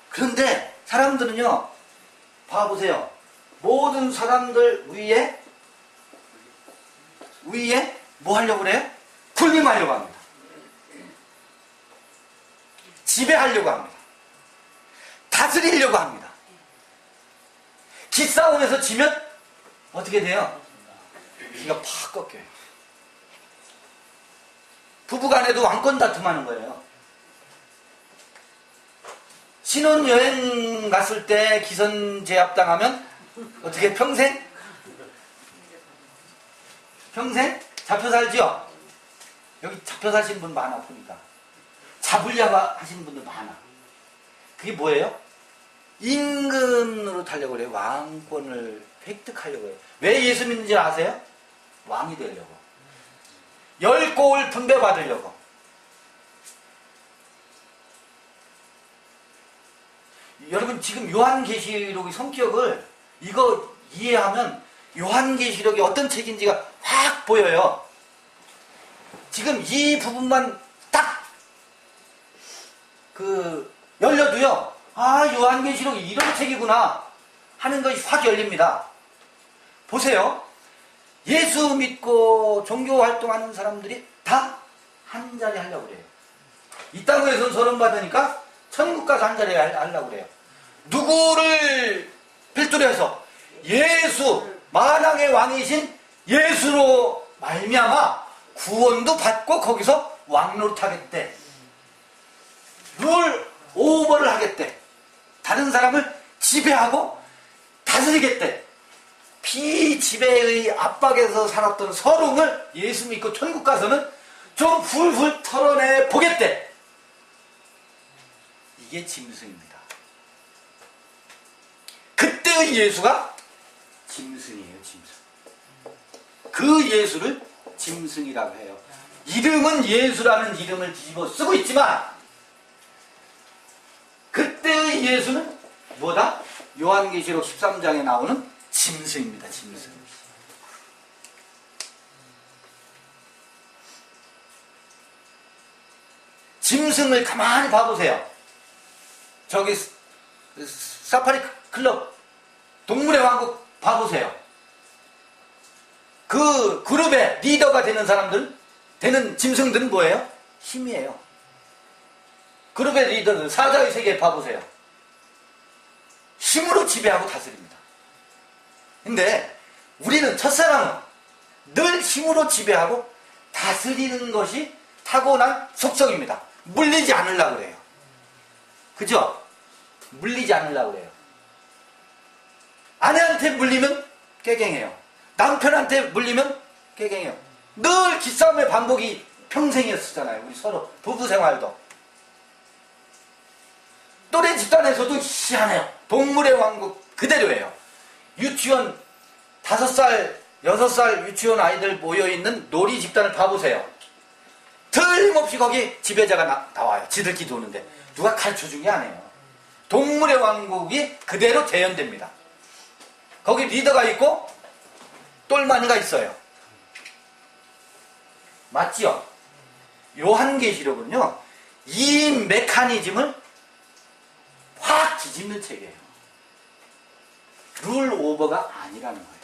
그런데 사람들은요, 봐보세요. 모든 사람들 위에 뭐 하려고 그래요? 군림하려고 합니다. 지배하려고 합니다. 다스리려고 합니다. 기싸움에서 지면 어떻게 돼요? 기가 팍 꺾여요. 부부간에도 왕권 다툼하는 거예요. 신혼여행 갔을 때 기선제압당하면 어떻게 평생 잡혀 살지요? 여기 잡혀 사시는 분 많아 보니까. 잡으려고 하시는 분들 많아. 그게 뭐예요? 임금으로 타려고 그래요. 왕권을 획득하려고 해요. 왜 예수 믿는지 아세요? 왕이 되려고. 10골 분배받으려고. 여러분 지금 요한계시록의 성격을 이거 이해하면 요한계시록이 어떤 책인지가 확 보여요. 지금 이 부분만 딱 열려도요. 아, 요한계시록이 이런 책이구나 하는 것이 확 열립니다. 보세요. 예수 믿고 종교 활동하는 사람들이 다 한 자리 하려고 그래요. 이 땅에서 선언 받으니까 천국 가서 한 자리 하려고 그래요. 누구를 필두로 해서 예수, 만왕의 왕이신 예수로 말미암아 구원도 받고 거기서 왕노릇 하겠대. 룰 오버를 하겠대. 다른 사람을 지배하고 다스리겠대. 비지배의 압박에서 살았던 서름을 예수 믿고 천국 가서는 좀 훌훌 털어내 보겠대. 이게 짐승입니다. 그때의 예수가 짐승이에요, 짐승. 그 예수를 짐승이라고 해요. 이름은 예수라는 이름을 뒤집어 쓰고 있지만 그때의 예수는 뭐다? 요한계시록 13장에 나오는 짐승입니다. 짐승. 짐승을 가만히 봐보세요. 저기 사파리 클럽 동물의 왕국 봐보세요. 그 그룹의 리더가 되는 사람들, 되는 짐승들은 뭐예요? 힘이에요. 그룹의 리더는 사자의 세계 봐보세요. 힘으로 지배하고 다스립니다. 근데 우리는 첫사람은 늘 힘으로 지배하고 다스리는 것이 타고난 속성입니다. 물리지 않으려고 그래요. 그죠? 물리지 않으려고 그래요. 아내한테 물리면 깨갱해요. 남편한테 물리면 깨갱해요. 늘 기싸움의 반복이 평생이었잖아요. 우리 서로 부부 생활도. 또래 집단에서도 희한해요. 동물의 왕국 그대로예요. 유치원 5살, 6살 유치원 아이들 모여있는 놀이 집단을 봐보세요. 틀림없이 거기 지배자가 나와요. 지들끼리 도는데 누가 가르쳐준 게 아니에요. 동물의 왕국이 그대로 재현됩니다. 거기 리더가 있고 똘마니가 있어요. 맞지요? 요한계시록은요 이 메커니즘을 확 뒤집는 책이에요. 룰 오버가 아니라는 거예요.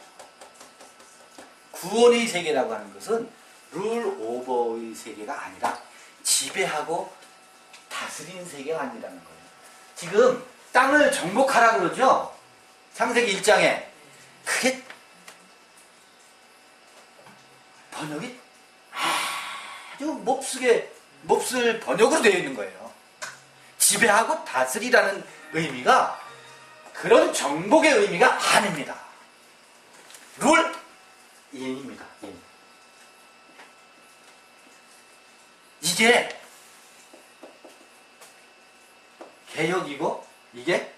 구원의 세계라고 하는 것은 룰 오버의 세계가 아니라 지배하고 다스리는 세계가 아니라는 거예요. 지금 땅을 정복하라 그러죠? 창세기 1장에 그게 번역이 아주 몹쓸 번역으로 되어 있는 거예요. 지배하고 다스리라는 의미가 그런 정복의 의미가 아닙니다. 이게 개혁이고 이게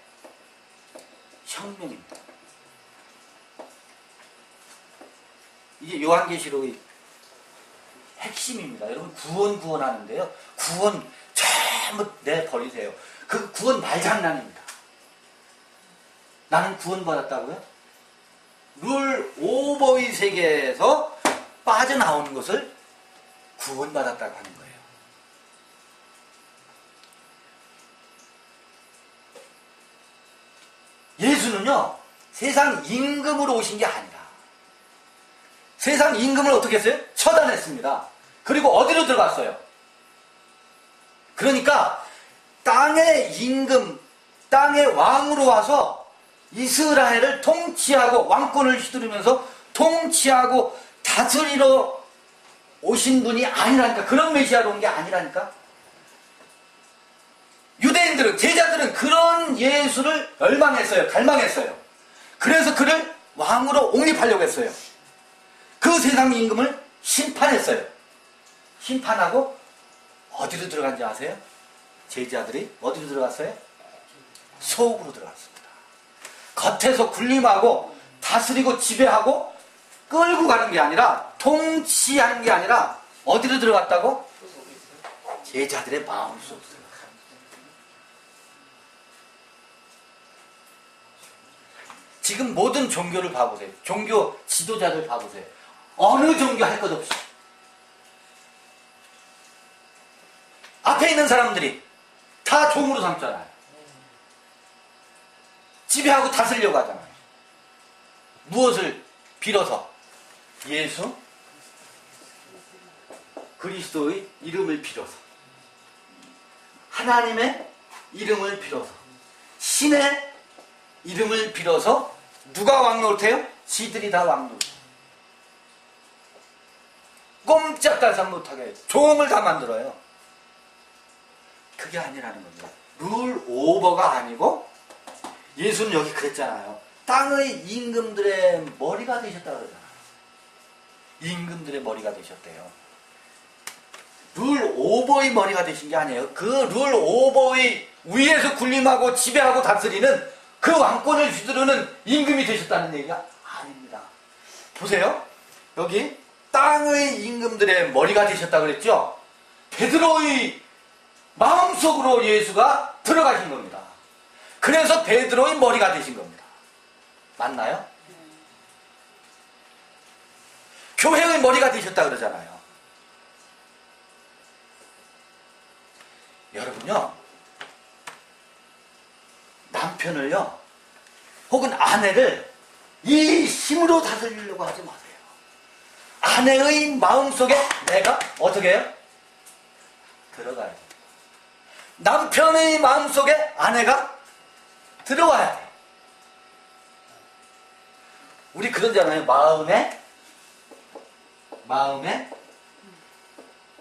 혁명입니다. 이게 요한계시록의 핵심입니다. 여러분 구원 하는데요. 구원 전부 내버리세요. 그 구원 말장난입니다. 나는 구원받았다고요? 룰 오버의 세계에서 빠져나오는 것을 구원받았다고 하는 거예요. 예수는요, 세상 임금으로 오신 게 아니라 세상 임금을 어떻게 했어요? 처단했습니다. 그리고 어디로 들어갔어요? 그러니까 땅의 임금, 땅의 왕으로 와서 이스라엘을 통치하고 왕권을 휘두르면서 통치하고 다스리러 오신 분이 아니라니까. 그런 메시아로 온 게 아니라니까. 유대인들은, 제자들은 그런 예수를 열망했어요. 갈망했어요. 그래서 그를 왕으로 옹립하려고 했어요. 그 세상 임금을 심판했어요. 심판하고 어디로 들어간지 아세요? 제자들이 어디로 들어갔어요? 속으로 들어갔습니다. 겉에서 군림하고 다스리고 지배하고 끌고 가는 게 아니라, 통치하는 게 아니라 어디로 들어갔다고? 제자들의 마음속으로 들어갔어요. 지금 모든 종교를 봐보세요. 종교 지도자들 봐보세요. 어느 종교 할 것 없이 앞에 있는 사람들이 다 종으로 삼잖아요. 지배하고 다스리려고 하잖아요. 무엇을 빌어서? 예수 그리스도의 이름을 빌어서, 하나님의 이름을 빌어서, 신의 이름을 빌어서 누가 왕노릇해요? 지들이 다 왕노릇. 꼼짝달싹 못하게 해요. 종을 다 만들어요. 그게 아니라는 겁니다. 룰 오버가 아니고, 예수는 여기 그랬잖아요. 땅의 임금들의 머리가 되셨다 그러잖아요. 임금들의 머리가 되셨대요. 룰 오버의 머리가 되신 게 아니에요. 그 룰 오버의 위에서 군림하고 지배하고 다스리는 그 왕권을 휘두르는 임금이 되셨다는 얘기가 아닙니다. 보세요. 여기 땅의 임금들의 머리가 되셨다 그랬죠? 베드로의 마음속으로 예수가 들어가신 겁니다. 그래서 베드로의 머리가 되신 겁니다. 맞나요? 교회의 머리가 되셨다 그러잖아요. 여러분요, 남편을요, 혹은 아내를 이 힘으로 다스리려고 하지 마세요. 아내의 마음속에 내가 어떻게 해요? 들어가야 돼요. 남편의 마음속에 아내가 들어와야 돼요. 우리 그러잖아요. 마음에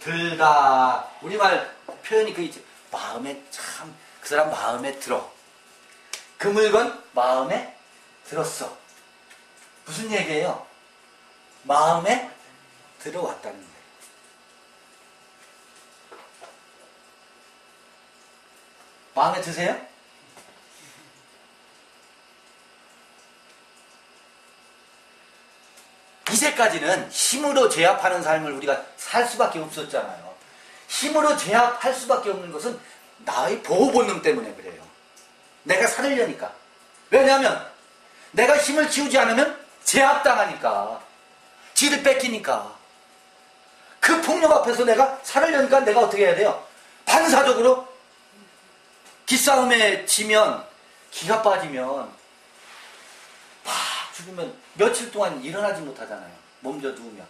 들다. 우리말 표현이 그 있지. 마음에 참, 그 사람 마음에 들어. 그 물건 마음에 들었어. 무슨 얘기예요? 마음에 들어왔다는 거예요. 마음에 드세요? 이제까지는 힘으로 제압하는 삶을 우리가 살 수밖에 없었잖아요. 힘으로 제압할 수밖에 없는 것은 나의 보호 본능 때문에 그래요. 내가 살으려니까. 왜냐하면 내가 힘을 키우지 않으면 제압당하니까, 지를 뺏기니까. 그 폭력 앞에서 내가 살으려니까 내가 어떻게 해야 돼요? 반사적으로 기싸움에 지면, 기가 빠지면 팍 죽으면 며칠 동안 일어나지 못하잖아요. 몸져 누우면.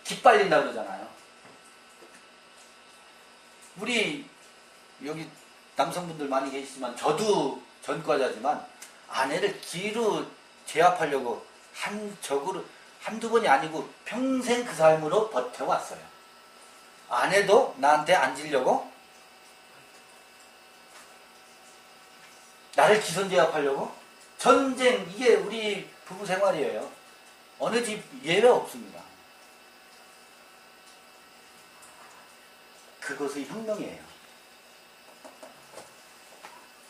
기빨린다 그러잖아요. 우리 여기 남성분들 많이 계시지만, 저도 전과자지만 아내를 기로 제압하려고 한두 번이 아니고 평생 그 삶으로 버텨왔어요. 아내도 나한테 앉으려고, 나를 기선제압하려고 전쟁. 이게 우리 부부 생활이에요. 어느 집 예외 없습니다. 그것의 혁명이에요.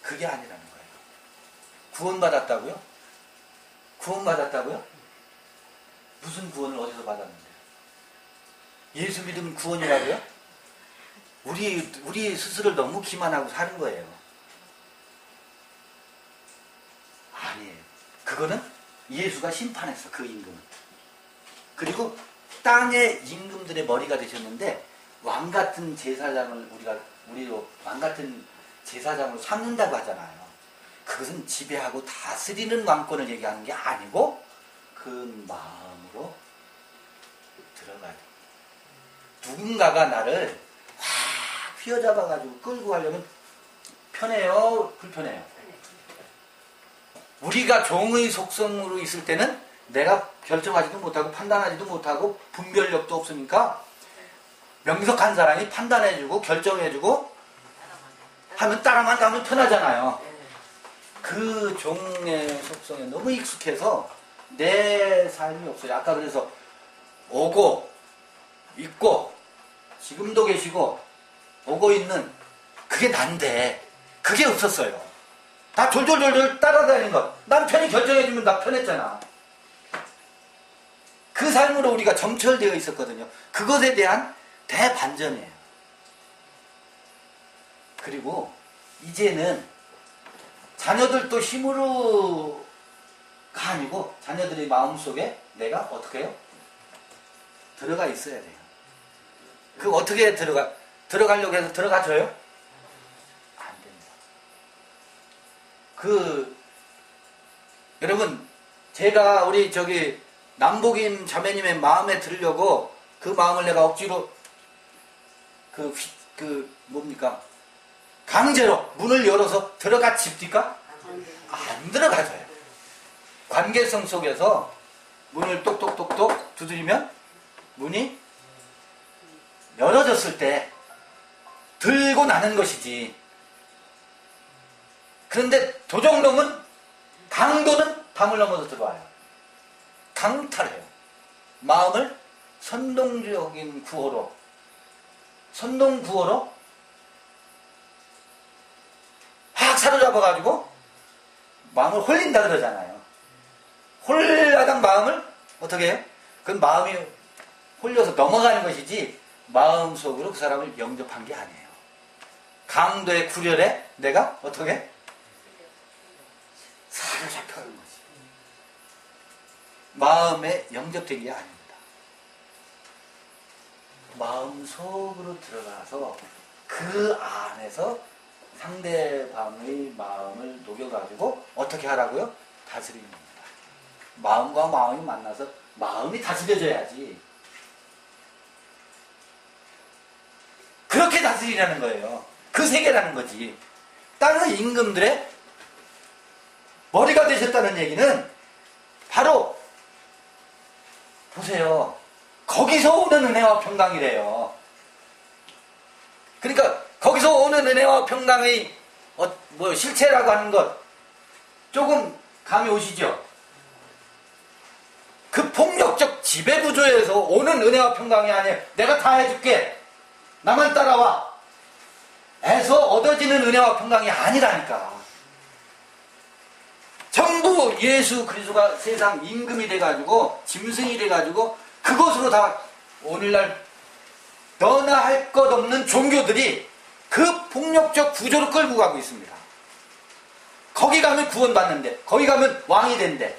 그게 아니라는 거예요. 구원받았다고요? 구원받았다고요? 무슨 구원을 어디서 받았는데? 예수 믿으면 구원이라고요? 우리 스스로를 너무 기만하고 사는 거예요. 아니에요. 그거는 예수가 심판했어, 그 임금은. 그리고 땅의 임금들의 머리가 되셨는데, 왕같은 제사장을 우리로 왕같은 제사장으로 삼는다고 하잖아요. 그것은 지배하고 다스리는 왕권을 얘기하는 게 아니고, 그 마음으로 들어가야 돼. 누군가가 나를 확 휘어잡아가지고 끌고 가려면 편해요? 불편해요? 우리가 종의 속성으로 있을 때는 내가 결정하지도 못하고 판단하지도 못하고 분별력도 없으니까 명석한 사람이 판단해주고 결정해주고 하면 따라만 가면 편하잖아요. 그 종의 속성에 너무 익숙해서 내 삶이 없어요. 아까 그래서 오고 있고 지금도 계시고 오고 있는 그게 난데 그게 없었어요. 다 졸졸졸졸 따라다니는 것. 남편이 결정해주면 나 편했잖아. 그 삶으로 우리가 점철되어 있었거든요. 그것에 대한 대반전이에요. 그리고 이제는 자녀들도 힘으로가 아니고 자녀들의 마음속에 내가 어떻게 해요? 들어가 있어야 돼요. 그 어떻게 들어가려고 해서 들어가줘요? 안 됩니다. 여러분, 제가 우리 남복임 자매님의 마음에 들으려고 그 마음을 내가 억지로 강제로 문을 열어서 들어가 짚니까? 안 들어가줘요. 관계성 속에서 문을 똑똑똑똑 두드리면 문이 열어졌을 때 들고 나는 것이지. 그런데 도적놈은 강도는 담을 넘어서 들어와요. 강탈해요. 마음을 선동적인 구호로 확 사로잡아가지고 마음을 홀린다 그러잖아요. 홀라당 마음을 어떻게 해요? 그건 마음이 홀려서 넘어가는 것이지 마음속으로 그 사람을 영접한 게 아니에요. 강도의 구렬에 내가 어떻게? 사로잡혀가는 거지. 마음에 영접된 게 아닙니다. 마음속으로 들어가서 그 안에서 상대방의 마음을 녹여가지고 어떻게 하라고요? 다스리는 겁니다. 마음과 마음이 만나서 마음이 다스려져야지. 그렇게 다스리라는 거예요. 그 세계라는 거지. 땅의 임금들의 머리가 되셨다는 얘기는 바로 보세요. 거기서 오는 은혜와 평강이래요. 그러니까 거기서 오는 은혜와 평강의 실체라고 하는 것 조금 감이 오시죠? 그 폭력적 지배구조에서 오는 은혜와 평강이 아니에요. 내가 다 해줄게. 나만 따라와. 에서 얻어지는 은혜와 평강이 아니라니까. 전부 예수 그리스도가 세상 임금이 돼가지고 짐승이 돼가지고 그것으로 다 오늘날 너나 할 것 없는 종교들이 그 폭력적 구조로 끌고 가고 있습니다. 거기 가면 구원받는데 거기 가면 왕이 된대.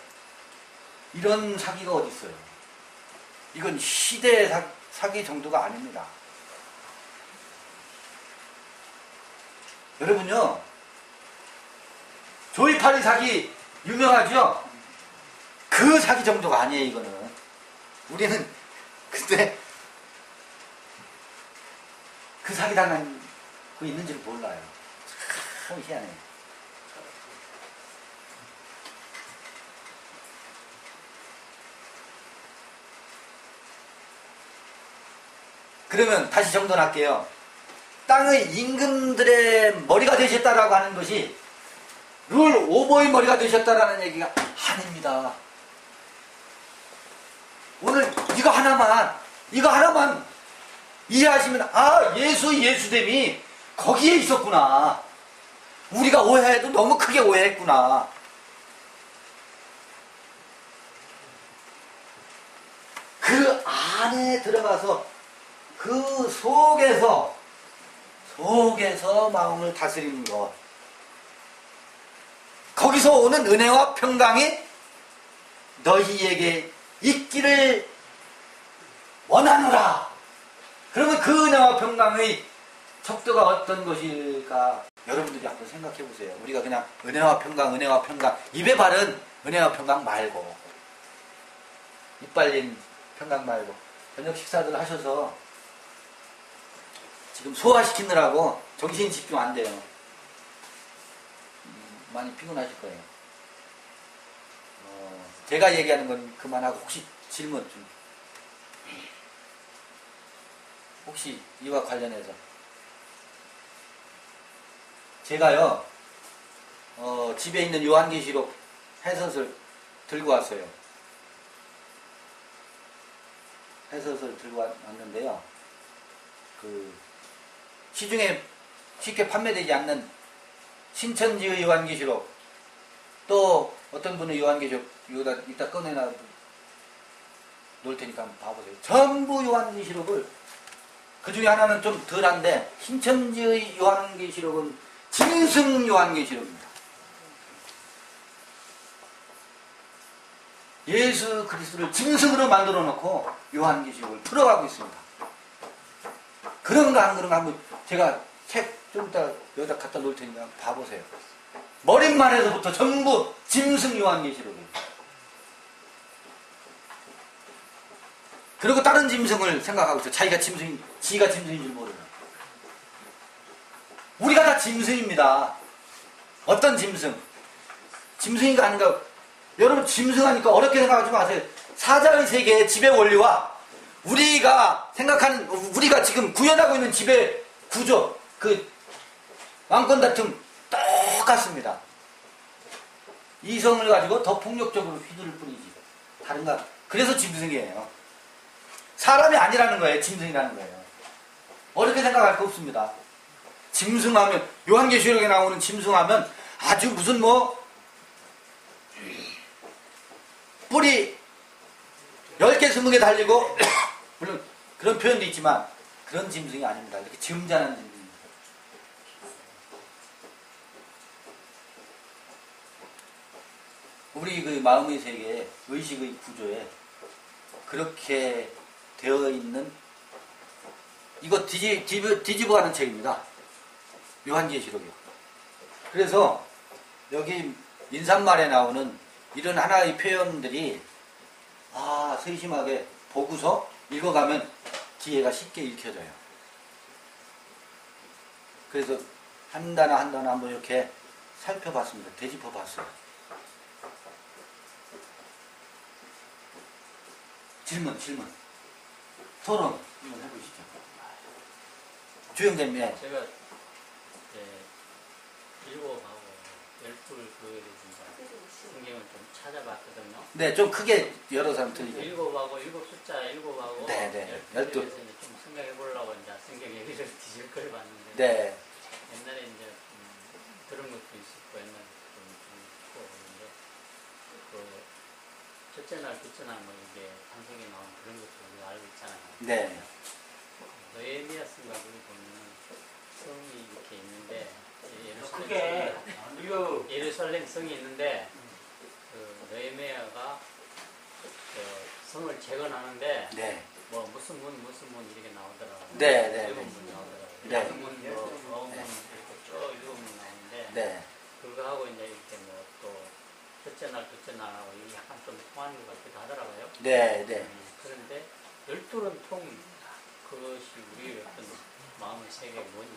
이런 사기가 어디 있어요? 이건 시대의 사기 정도가 아닙니다. 여러분요, 조이파리 사기 유명하죠? 그 사기 정도가 아니에요. 이거는 우리는 그때 그 사기 당한 거 있는지를 몰라요. 참 희한해. 그러면 다시 정돈할게요. 땅의 임금들의 머리가 되셨다라고 하는 것이 룰 오버의 머리가 되셨다라는 얘기가 아닙니다. 오늘 이거 하나만 이해하시면 아 예수됨이 거기에 있었구나. 우리가 오해해도 너무 크게 오해했구나. 그 안에 들어가서 그 속에서 마음을 다스리는 것. 거기서 오는 은혜와 평강이 너희에게 있기를 원하노라. 그러면 그 은혜와 평강의 척도가 어떤 것일까? 여러분들이 한번 생각해 보세요. 우리가 그냥 은혜와 평강 입에 바른 은혜와 평강 말고 입 발린 평강 말고 저녁 식사들 하셔서 지금 소화시키느라고 정신 집중 안 돼요. 많이 피곤하실 거예요. 제가 얘기하는 건 그만하고 혹시 질문 좀. 혹시 이와 관련해서 제가요 집에 있는 요한계시록 해설을 들고 왔어요. 해설을 들고 왔는데요. 그 시중에 쉽게 판매되지 않는 신천지의 요한계시록, 또 어떤 분은 요한계시록 여기다 이따 꺼내놔 놓을 테니까 한번 봐보세요. 전부 요한계시록을, 그 중에 하나는 좀 덜한데 신천지의 요한계시록은 짐승 요한계시록입니다. 예수 그리스도를 짐승으로 만들어 놓고 요한계시록을 풀어가고 있습니다. 그런가 안 그런가 한번 제가 책 좀 이따 여기다 갖다 놓을 테니까 봐보세요. 머릿말에서부터 전부 짐승 요한계시록이에요. 그리고 다른 짐승을 생각하고 있어요. 지가 짐승인 줄 모르는. 우리가 다 짐승입니다. 어떤 짐승? 짐승인가 아닌가? 여러분 짐승하니까 어렵게 생각하지 마세요. 사자의 세계의 지배 원리와 우리가 생각하는, 우리가 지금 구현하고 있는 지배 구조, 그 왕권 다툼 똑같습니다. 이성을 가지고 더 폭력적으로 휘두를 뿐이지 다른가? 그래서 짐승이에요. 사람이 아니라는 거예요. 짐승이라는 거예요. 어렵게 생각할 거 없습니다. 짐승하면, 요한계시록에 나오는 짐승하면 아주 무슨 뿔이 10개, 20개 달리고 물론 그런 표현도 있지만 그런 짐승이 아닙니다. 이렇게 점잖은 짐승입니다. 우리 그 마음의 세계에, 의식의 구조에 그렇게 되어 있는, 이거 뒤집어 가는 책입니다. 요한계시록이요. 그래서 여기 인사말에 나오는 이런 하나의 표현들이 세심하게 보고서 읽어가면 지혜가 쉽게 읽혀져요. 그래서 한 단어 한 단어 한번 이렇게 살펴봤습니다. 되짚어봤어요. 질문. 토론 한번 해보시죠. 주영재님. 제가 일곱하고 열둘 그거에 대해서 성경을 좀 찾아봤거든요. 네, 좀 크게 여러 사람 들리게. 일곱하고 일곱 숫자 일곱하고 열둘. 그래서 이제 좀 생각해 보려고 이제 성경 얘기를 뒤질 걸 봤는데. 네. 옛날에 이제 들은 것도 있었고 옛날에 좀 있고 그런데 그 첫째 날, 둘째 날 이게 창세기에 나온 그런 것도 우리가 알고 있잖아요. 네. 느헤미야스인가 거기 보면 성이 이렇게 있는데 예루살렘 성이 있는데 그 느헤미야가 성을 재건하는데 네. 무슨 문 이렇게 나오더라고요. 네. 일곱 문 나오더라고요. 네. 양문 어문 이렇게 쭉 일곱 문 나오는데 네. 그거 하고 이제 이렇게 또 첫째 날, 둘째 날하고 이게 약간 좀 통하는 것 같기도 하더라고요. 네. 그런데 열둘은 통입니다. 그것이 우리의 어떤 마음의 세계에 뭔지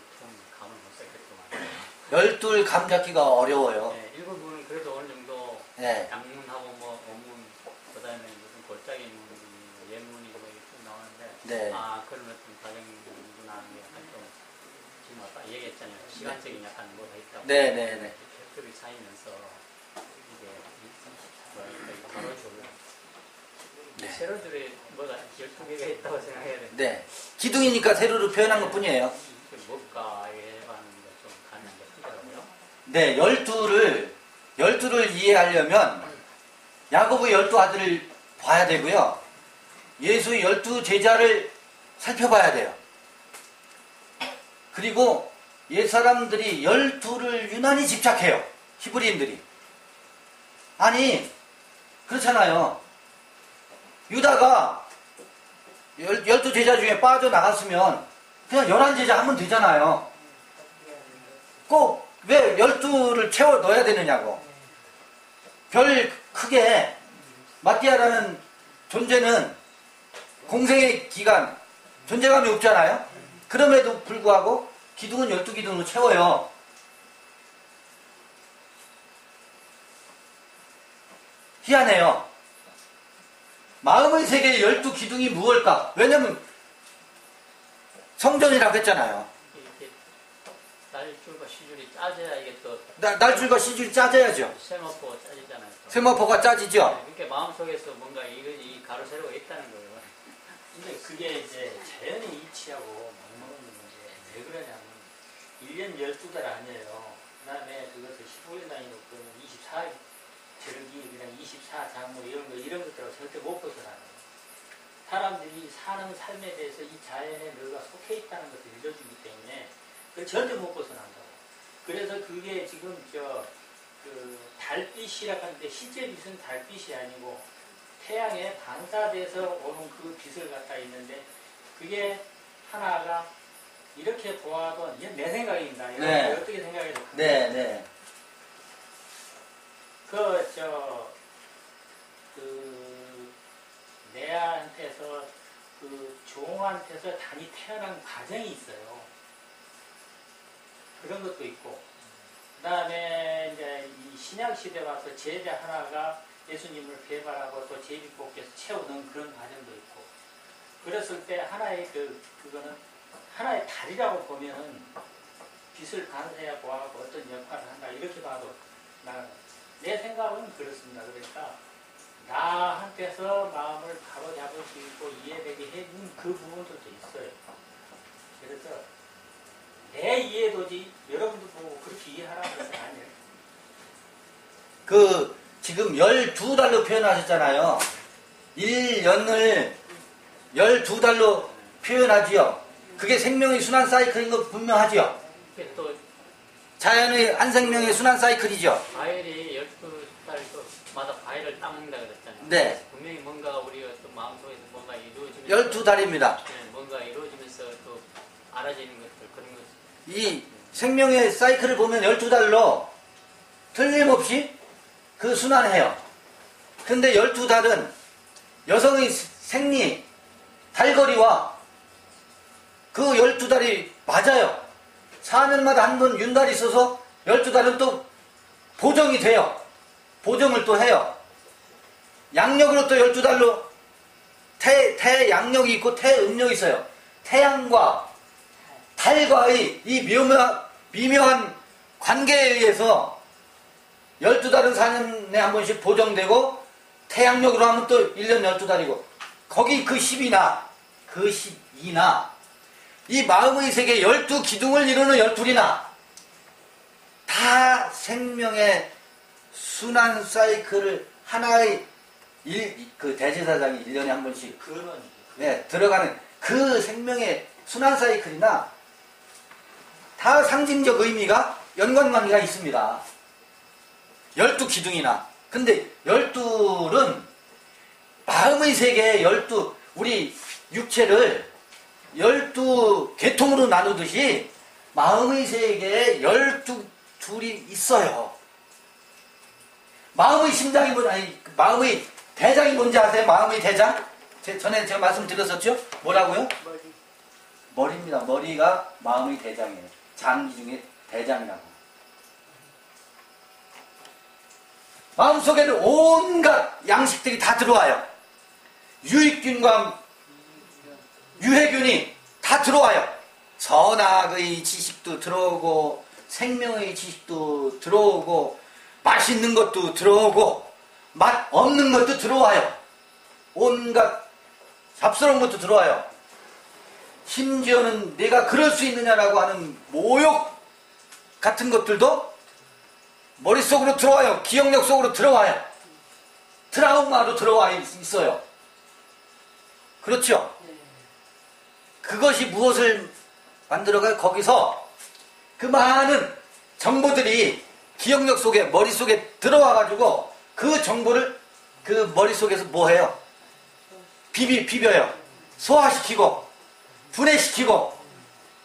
감을 못 잡겠더만. 열둘 감 잡기가 어려워요. 네, 일곱은 그래도 어느 정도 네. 양문하고 어문, 그 다음에 무슨 골짜기 문, 예문이 이렇게 나오는데, 네. 그런 어떤 과정이구나 하는 게 약간 좀, 지금 아까 얘기했잖아요. 시간적인 약간 뭐가 있다고. 네. 혈급이 쌓이면서, 이게, 바로 줄 네. 세로들이 뭐가 12개가 있다고 생각해야 돼. 네. 기둥이니까 세로로 표현한 것 뿐이에요. 뭘까 해봤는데 좀 감이 안 잡히더라고요. 네, 12를 이해하려면 야고보의 12아들을 봐야 되고요. 예수의 12제자를 살펴봐야 돼요. 그리고 옛사람들이 12를 유난히 집착해요. 히브리인들이. 아니, 그렇잖아요. 유다가 12제자 중에 빠져나갔으면 그냥 11제자 하면 되잖아요. 꼭 왜 12를 채워 넣어야 되느냐고. 별 크게 마띠아라는 존재는 공생의 기간, 존재감이 없잖아요. 그럼에도 불구하고 기둥은 12기둥으로 채워요. 희한해요. 마음의 세계의 12기둥이 무엇일까? 왜냐면 성전이라고 했잖아요. 이렇게 날줄과 시줄이 짜져야 이게 또 날줄과 시줄이 짜져야죠. 세마포가 짜지잖아요. 또. 세마포가 짜지죠. 그러니까 마음속에서 뭔가 이 가로 세로가 있다는 거예요. 근데 그게 이제 자연의 이치하고 맞먹는 문제. 왜 그러냐면 1년 12달 아니에요. 그 다음에 그것을 15일 단위로 끄는 24일 절기 그냥 24장로 이런 것들하고 절대 못 벗어나요. 사람들이 사는 삶에 대해서 이 자연에 너가 속해 있다는 것을 읽어주기 때문에 그걸 절대 못 벗어난다고. 그래서 그게 지금 그 달빛이라고 하는데 실제 빛은 달빛이 아니고 태양에 반사돼서 오는 그 빛을 갖다 있는데 그게 하나가 이렇게 보아도 이게 내 생각입니다. 네. 어떻게 생각해도 네, 네. 내한테서 그 종한테서 단이 태어난 과정이 있어요. 그런 것도 있고, 그 다음에 이제 이 신약 시대 와서 제자 하나가 예수님을 배발하고 또 제비뽑기에서 채우는 그런 과정도 있고, 그랬을 때 하나의 그거는 하나의 달이라고 보면은 빛을 반사해 보아하고 어떤 역할을 한다 이렇게 봐도 내 생각은 그렇습니다. 그러니까 나한테서 마음을 바로잡을 수 있고 이해되게 해준 그 부분들도 있어요. 그래서 내 이해도지 여러분도 보고 그렇게 이해하라는 것은 아니에요. 지금 12달로 표현하셨잖아요. 1년을 12달로 표현하지요. 그게 생명의 순환 사이클인 거 분명하지요. 이게 또 자연의 한 생명의 순환 사이클이죠. 과일이 12달마다 과일을 따먹는다 그랬잖아요. 네. 분명히 뭔가 우리가 또 마음속에서 뭔가 이루어지면서 12달입니다. 네, 뭔가 이루어지면서 또 알아지는 것들 그런 것. 이 생명의 사이클을 보면 12달로 틀림없이 그 순환해요. 근데 12달은 여성의 생리, 달거리와 그 12달이 맞아요. 4년마다 한 번 윤달이 있어서 12달은 또 보정이 돼요. 보정을 또 해요. 양력으로 또 12달로 태양력이 있고 태음력이 있어요. 태양과 달과의 이 미묘한 관계에 의해서 12달은 4년에 한 번씩 보정되고 태양력으로 하면 또 1년 12달이고 거기 그 10이나 이 마음의 세계 12기둥을 이루는 12이나 다 생명의 순환 사이클을 하나의 그 대제사장이 1년에 한 번씩 들어가는 그 생명의 순환 사이클이나 다 상징적 의미가 연관관계가 있습니다. 12기둥이나. 근데 12은 마음의 세계의 12, 우리 육체를 12계통으로 나누듯이 마음의 세계에 12줄이 있어요. 마음의 심장이 마음의 대장이 뭔지 아세요? 마음의 대장? 전에 제가 말씀드렸었죠? 뭐라고요? 머리입니다. 머리가 마음의 대장이에요. 장기 중에 대장이라고. 마음속에는 온갖 양식들이 다 들어와요. 유익균과 유해균이 다 들어와요. 선악의 지식도 들어오고 생명의 지식도 들어오고 맛있는 것도 들어오고 맛 없는 것도 들어와요. 온갖 잡스러운 것도 들어와요. 심지어는 내가 그럴 수 있느냐라고 하는 모욕 같은 것들도 머릿속으로 들어와요. 기억력 속으로 들어와요. 트라우마로 들어와 있어요. 그렇죠? 그것이 무엇을 만들어가요? 거기서 그 많은 정보들이 기억력 속에, 머릿속에 들어와가지고 그 정보를 그 머릿속에서 뭐 해요? 비벼요. 소화시키고, 분해시키고,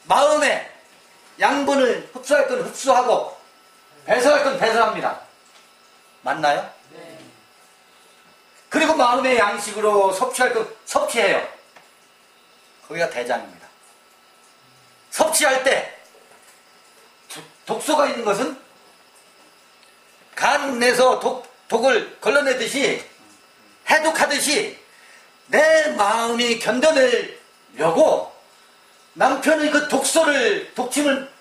마음에 양분을 흡수할 건 흡수하고, 배설할 건 배설합니다. 맞나요? 네. 그리고 마음의 양식으로 섭취할 건 섭취해요. 거기가 대장입니다. 섭취할 때 독소가 있는 것은 간 내서 독을 걸러내듯이 해독하듯이 내 마음이 견뎌내려고 남편의 그 독침을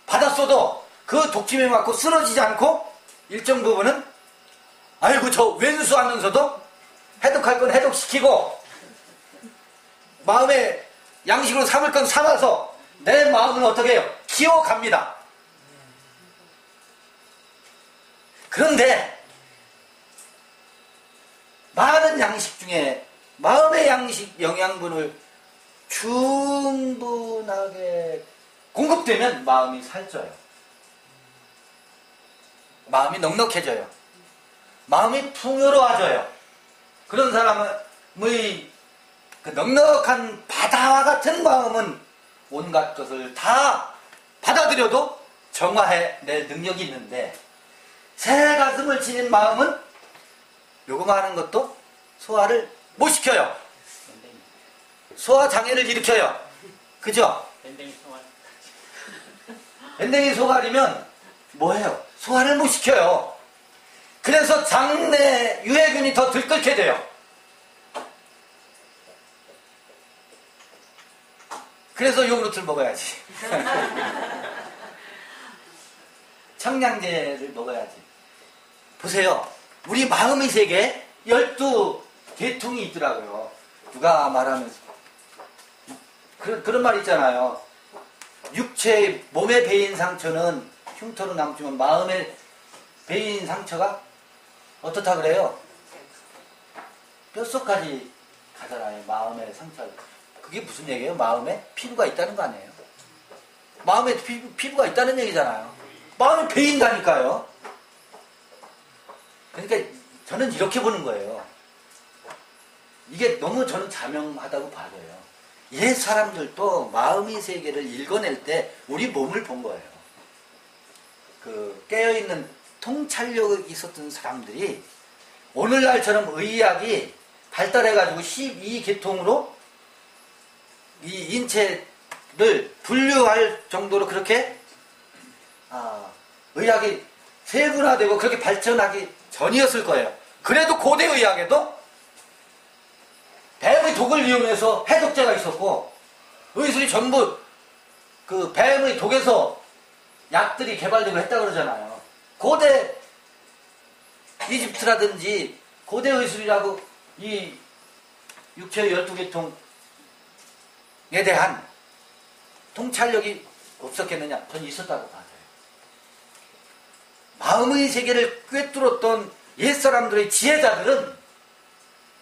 받았어도 그 독침에 맞고 쓰러지지 않고 일정 부분은 아이고 저 왼수 하면서도 해독할 건 해독시키고 마음에 양식으로 삼을 건 삼아서 내 마음은 어떻게 해요? 키워갑니다. 그런데 많은 양식 중에 마음의 양식 영양분을 충분하게 공급되면 마음이 살쪄요. 마음이 넉넉해져요. 마음이 풍요로워져요. 그런 사람의 그 넉넉한 바다와 같은 마음은 온갖 것을 다 받아들여도 정화해낼 능력이 있는데 새 가슴을 지닌 마음은 요거만한 것도 소화를 못 시켜요. 소화 장애를 일으켜요. 그죠? 밴댕이 소화. 밴댕이 소갈이면 뭐예요? 소화를 못 시켜요. 그래서 장내 유해균이 더 들끓게 돼요. 그래서 요구르트를 먹어야지. 청량제를 먹어야지. 보세요. 우리 마음의 세계에 12계통이 있더라고요. 누가 말하면서. 그런 말 있잖아요. 육체의, 몸에 베인 상처는 흉터로 남지만 마음에 베인 상처가 어떻다 그래요? 뼛속까지 가잖아요. 마음의 상처. 그게 무슨 얘기예요? 마음에 피부가 있다는 거 아니에요? 마음에 피부가 있다는 얘기잖아요. 마음에 베인다니까요. 그러니까 저는 이렇게 보는 거예요. 이게 너무 저는 자명하다고 봐요. 옛 사람들도 마음의 세계를 읽어낼 때 우리 몸을 본 거예요. 그 깨어있는 통찰력이 있었던 사람들이 오늘날처럼 의학이 발달해가지고 12계통으로 이 인체를 분류할 정도로 그렇게 의학이 세분화되고 그렇게 발전하기 전이었을 거예요. 그래도 고대 의학에도 뱀의 독을 이용해서 해독제가 있었고 의술이 전부 그 뱀의 독에서 약들이 개발되고 했다고 그러잖아요. 고대 이집트라든지 고대 의술이라고 이 육체의 12계통에 대한 통찰력이 없었겠느냐? 전 있었다고 봐요. 마음의 세계를 꿰뚫었던 옛사람들의 지혜자들은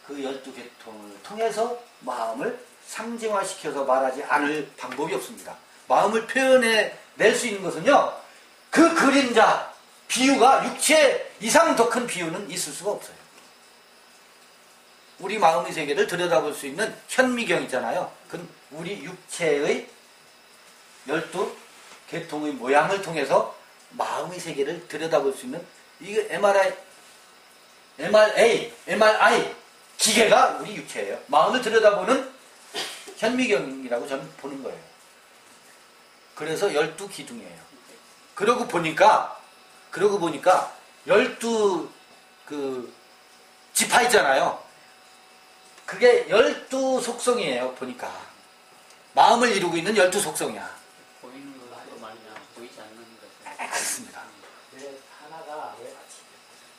그 12계통을 통해서 마음을 상징화시켜서 말하지 않을 방법이 없습니다. 마음을 표현해낼 수 있는 것은요, 그 그림자, 비유가 육체 이상 더 큰 비유는 있을 수가 없어요. 우리 마음의 세계를 들여다볼 수 있는 현미경 있잖아요. 그건 우리 육체의 12계통의 모양을 통해서 마음의 세계를 들여다볼 수 있는 이게 MRI 기계가 우리 육체예요. 마음을 들여다보는 현미경이라고 저는 보는 거예요. 그래서 12기둥이에요. 그러고 보니까 12 그 지파 있잖아요. 그게 12속성이에요. 보니까 마음을 이루고 있는 12속성이야. 보이는 것도 많냐 보이지 않는 것은 그렇습니다. 하나가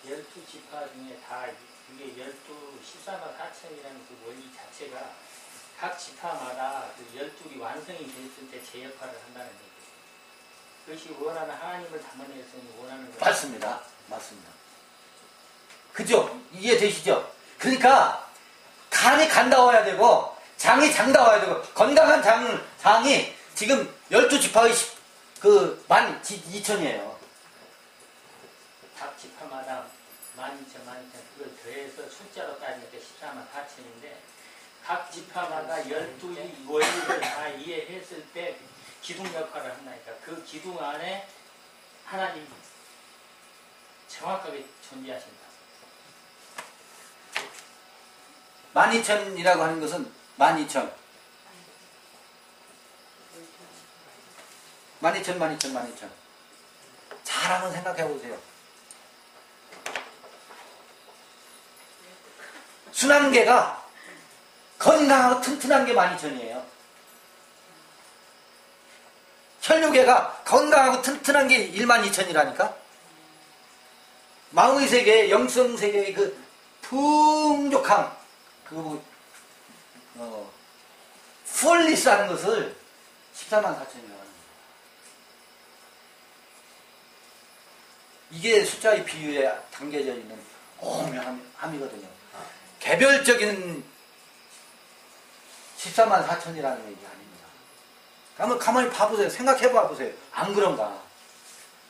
12지파 중에 다 그게 14만 4천이라는 그 원리 자체가 각 지파마다 그 12이 완성이 됐을 때 제 역할을 한다는 얘기예요. 그것이 원하는 하나님을 담아내서 원하는 것. 맞습니다. 맞습니다. 그죠? 이해되시죠? 그러니까 간이 간다워야 되고 장이 장다워야 되고 건강한 장이 지금 12지파의 그 12,000이에요. 각 지파마다 12,000 그걸 더해서 숫자로 따지니까 14만 4천인데 각 지파마다 12이 원리를 다 이해했을 때 기둥 역할을 한다니까. 그 기둥 안에 하나님이 정확하게 존재하신다. 12,000이라고 하는 것은 12,000. 12,000. 잘 한번 생각해 보세요. 순환계가 건강하고 튼튼한 게 12,000이에요. 혈류계가 건강하고 튼튼한 게 12,000이라니까. 마음의 세계, 영성 세계의 그 풍족함, 풀리스하는 것을 14만 4천이라고 합니다. 이게 숫자의 비유에 담겨져 있는 오묘함이거든요. 개별적인 14만 4천이라는 얘기 아닙니다. 한번 가만히 봐보세요. 생각해 봐보세요. 안 그런가?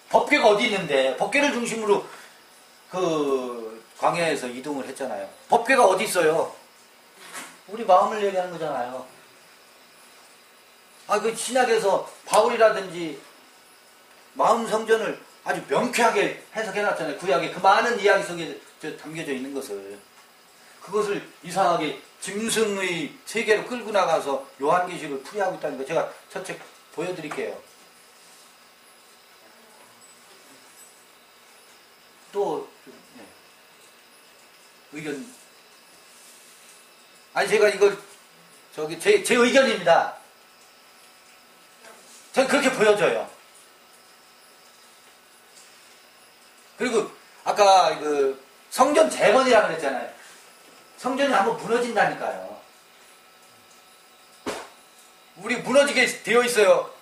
법궤가 어디 있는데, 법궤를 중심으로 그 광야에서 이동을 했잖아요. 법궤가 어디 있어요? 우리 마음을 얘기하는 거잖아요. 그 신약에서 바울이라든지 마음 성전을 아주 명쾌하게 해석해놨잖아요. 구약에 그 많은 이야기 속에 담겨져 있는 것을. 그것을 이상하게 짐승의 세계로 끌고 나가서 요한계시록을 풀이하고 있다는 거 제가 첫 책 보여드릴게요. 또 네. 의견. 제가 이걸 제 의견입니다. 저는 그렇게 보여져요. 그리고 아까 그 성전 재건이라고 그랬잖아요. 성전이 한번 무너진다니까요. 우리 무너지게 되어 있어요.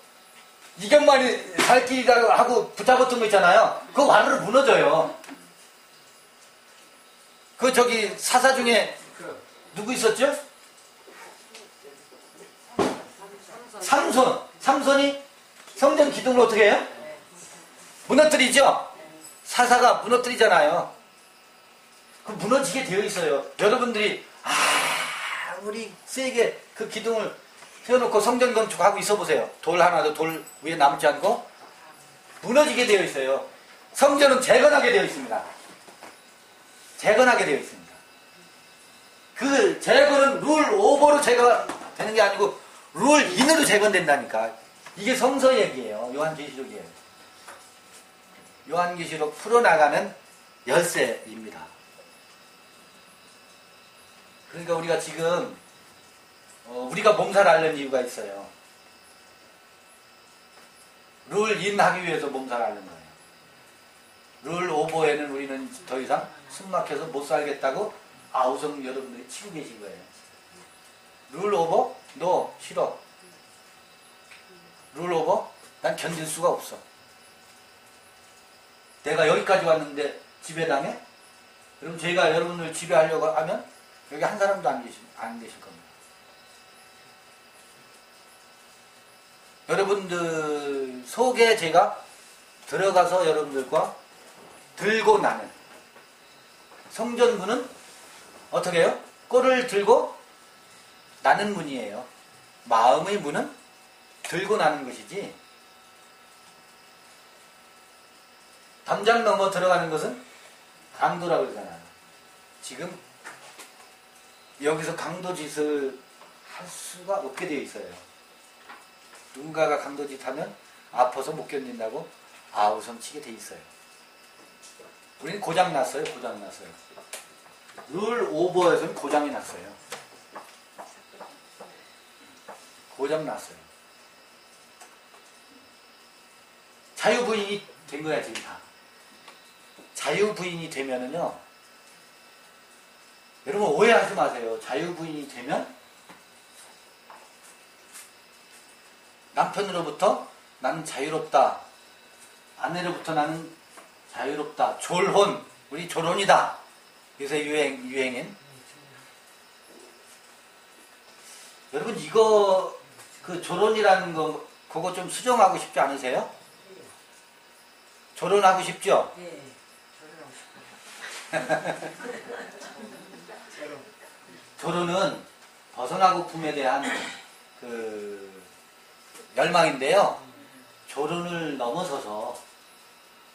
이경만이 살 길이라고 하고 붙잡았던 거 있잖아요. 그거 와르르 무너져요. 그 사사 중에 누구 있었죠? 삼손이 성전 기둥을 어떻게 해요? 무너뜨리죠? 사사가 무너뜨리잖아요. 그 무너지게 되어 있어요. 여러분들이 우리 세게 그 기둥을 세워놓고 성전 건축하고 있어 보세요. 돌 하나도 돌 위에 남지 않고 무너지게 되어 있어요. 성전은 재건하게 되어 있습니다. 재건하게 되어 있습니다. 그 재건은 룰 오버로 재건되는 게 아니고 룰 인으로 재건된다니까. 이게 성서 얘기예요. 요한계시록이에요. 요한계시록 풀어나가는 열쇠입니다. 그러니까 우리가 지금 우리가 몸살을 앓는 이유가 있어요. 룰 인 하기 위해서 몸살을 앓는 거예요. 룰 오버에는 우리는 더 이상 숨 막혀서 못 살겠다고 아우성 여러분들이 치고 계신 거예요. 룰 오버? 너 싫어. 룰 오버? 난 견딜 수가 없어. 내가 여기까지 왔는데 지배당해? 그럼 제가 여러분을 지배하려고 하면 여기 한 사람도 안 계실 겁니다. 여러분들 속에 제가 들어가서 여러분들과 들고 나는 성전문은 어떻게 해요? 꼴을 들고 나는 문이에요. 마음의 문은 들고 나는 것이지 담장 넘어 들어가는 것은 강도라고 그러잖아요. 지금 여기서 강도짓을 할 수가 없게 되어 있어요. 누군가가 강도짓 하면 아파서 못 견딘다고 아우성 치게 돼 있어요. 우리는 고장났어요. 룰 오버에서는 고장이 났어요. 고장났어요. 자유부인이 된 거야 지금 다. 자유부인이 되면은요 여러분 오해하지 마세요. 자유부인이 되면 남편으로부터 나는 자유롭다. 아내로부터 나는 자유롭다. 졸혼. 우리 졸혼이다. 요새 유행인. 여러분 이거 그 졸혼이라는 거 그거 좀 수정하고 싶지 않으세요? 졸혼하고 싶죠? 네. 결혼하고 싶어요. 졸혼은 벗어나고품에 대한 그 열망인데요. 졸혼을 넘어서서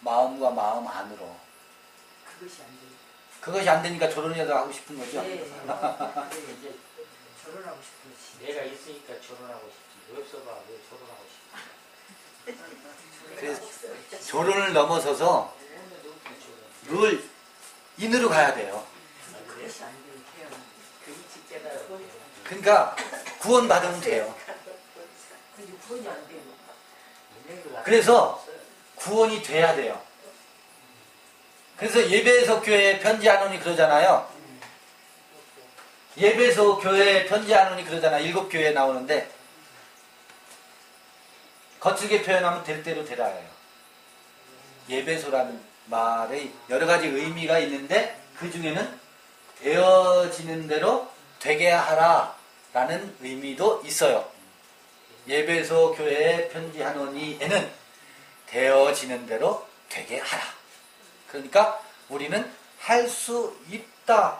마음과 마음 안으로 그것이 안 돼요. 그것이 안 되니까 졸혼이라도 하고 싶은 거죠. 네. 근데 이제 결혼하고 싶어요. 내가 있으니까 결혼하고 싶지. 없어봐 왜 결혼하고 싶지? 그래서 졸혼을 넘어서서 늘 인으로 가야 돼요. 그것이 안 돼요. 태어나. 그 일찍 깨달아요. 그러니까 구원 받으면 돼요. 근데 구원이 안 돼요. 그래서 구원이 돼야 돼요. 그래서 예배소 교회에 편지하노니 그러잖아요. 예배소 교회에 편지하노니 그러잖아요. 7교회에 나오는데 거칠게 표현하면 될 대로 되라예요. 예배소라는 말의 여러 가지 의미가 있는데 그 중에는 되어지는 대로 되게 하라 라는 의미도 있어요. 예배소 교회에 편지하노니에는 되어지는 대로 되게 하라. 그러니까 우리는 할 수 있다.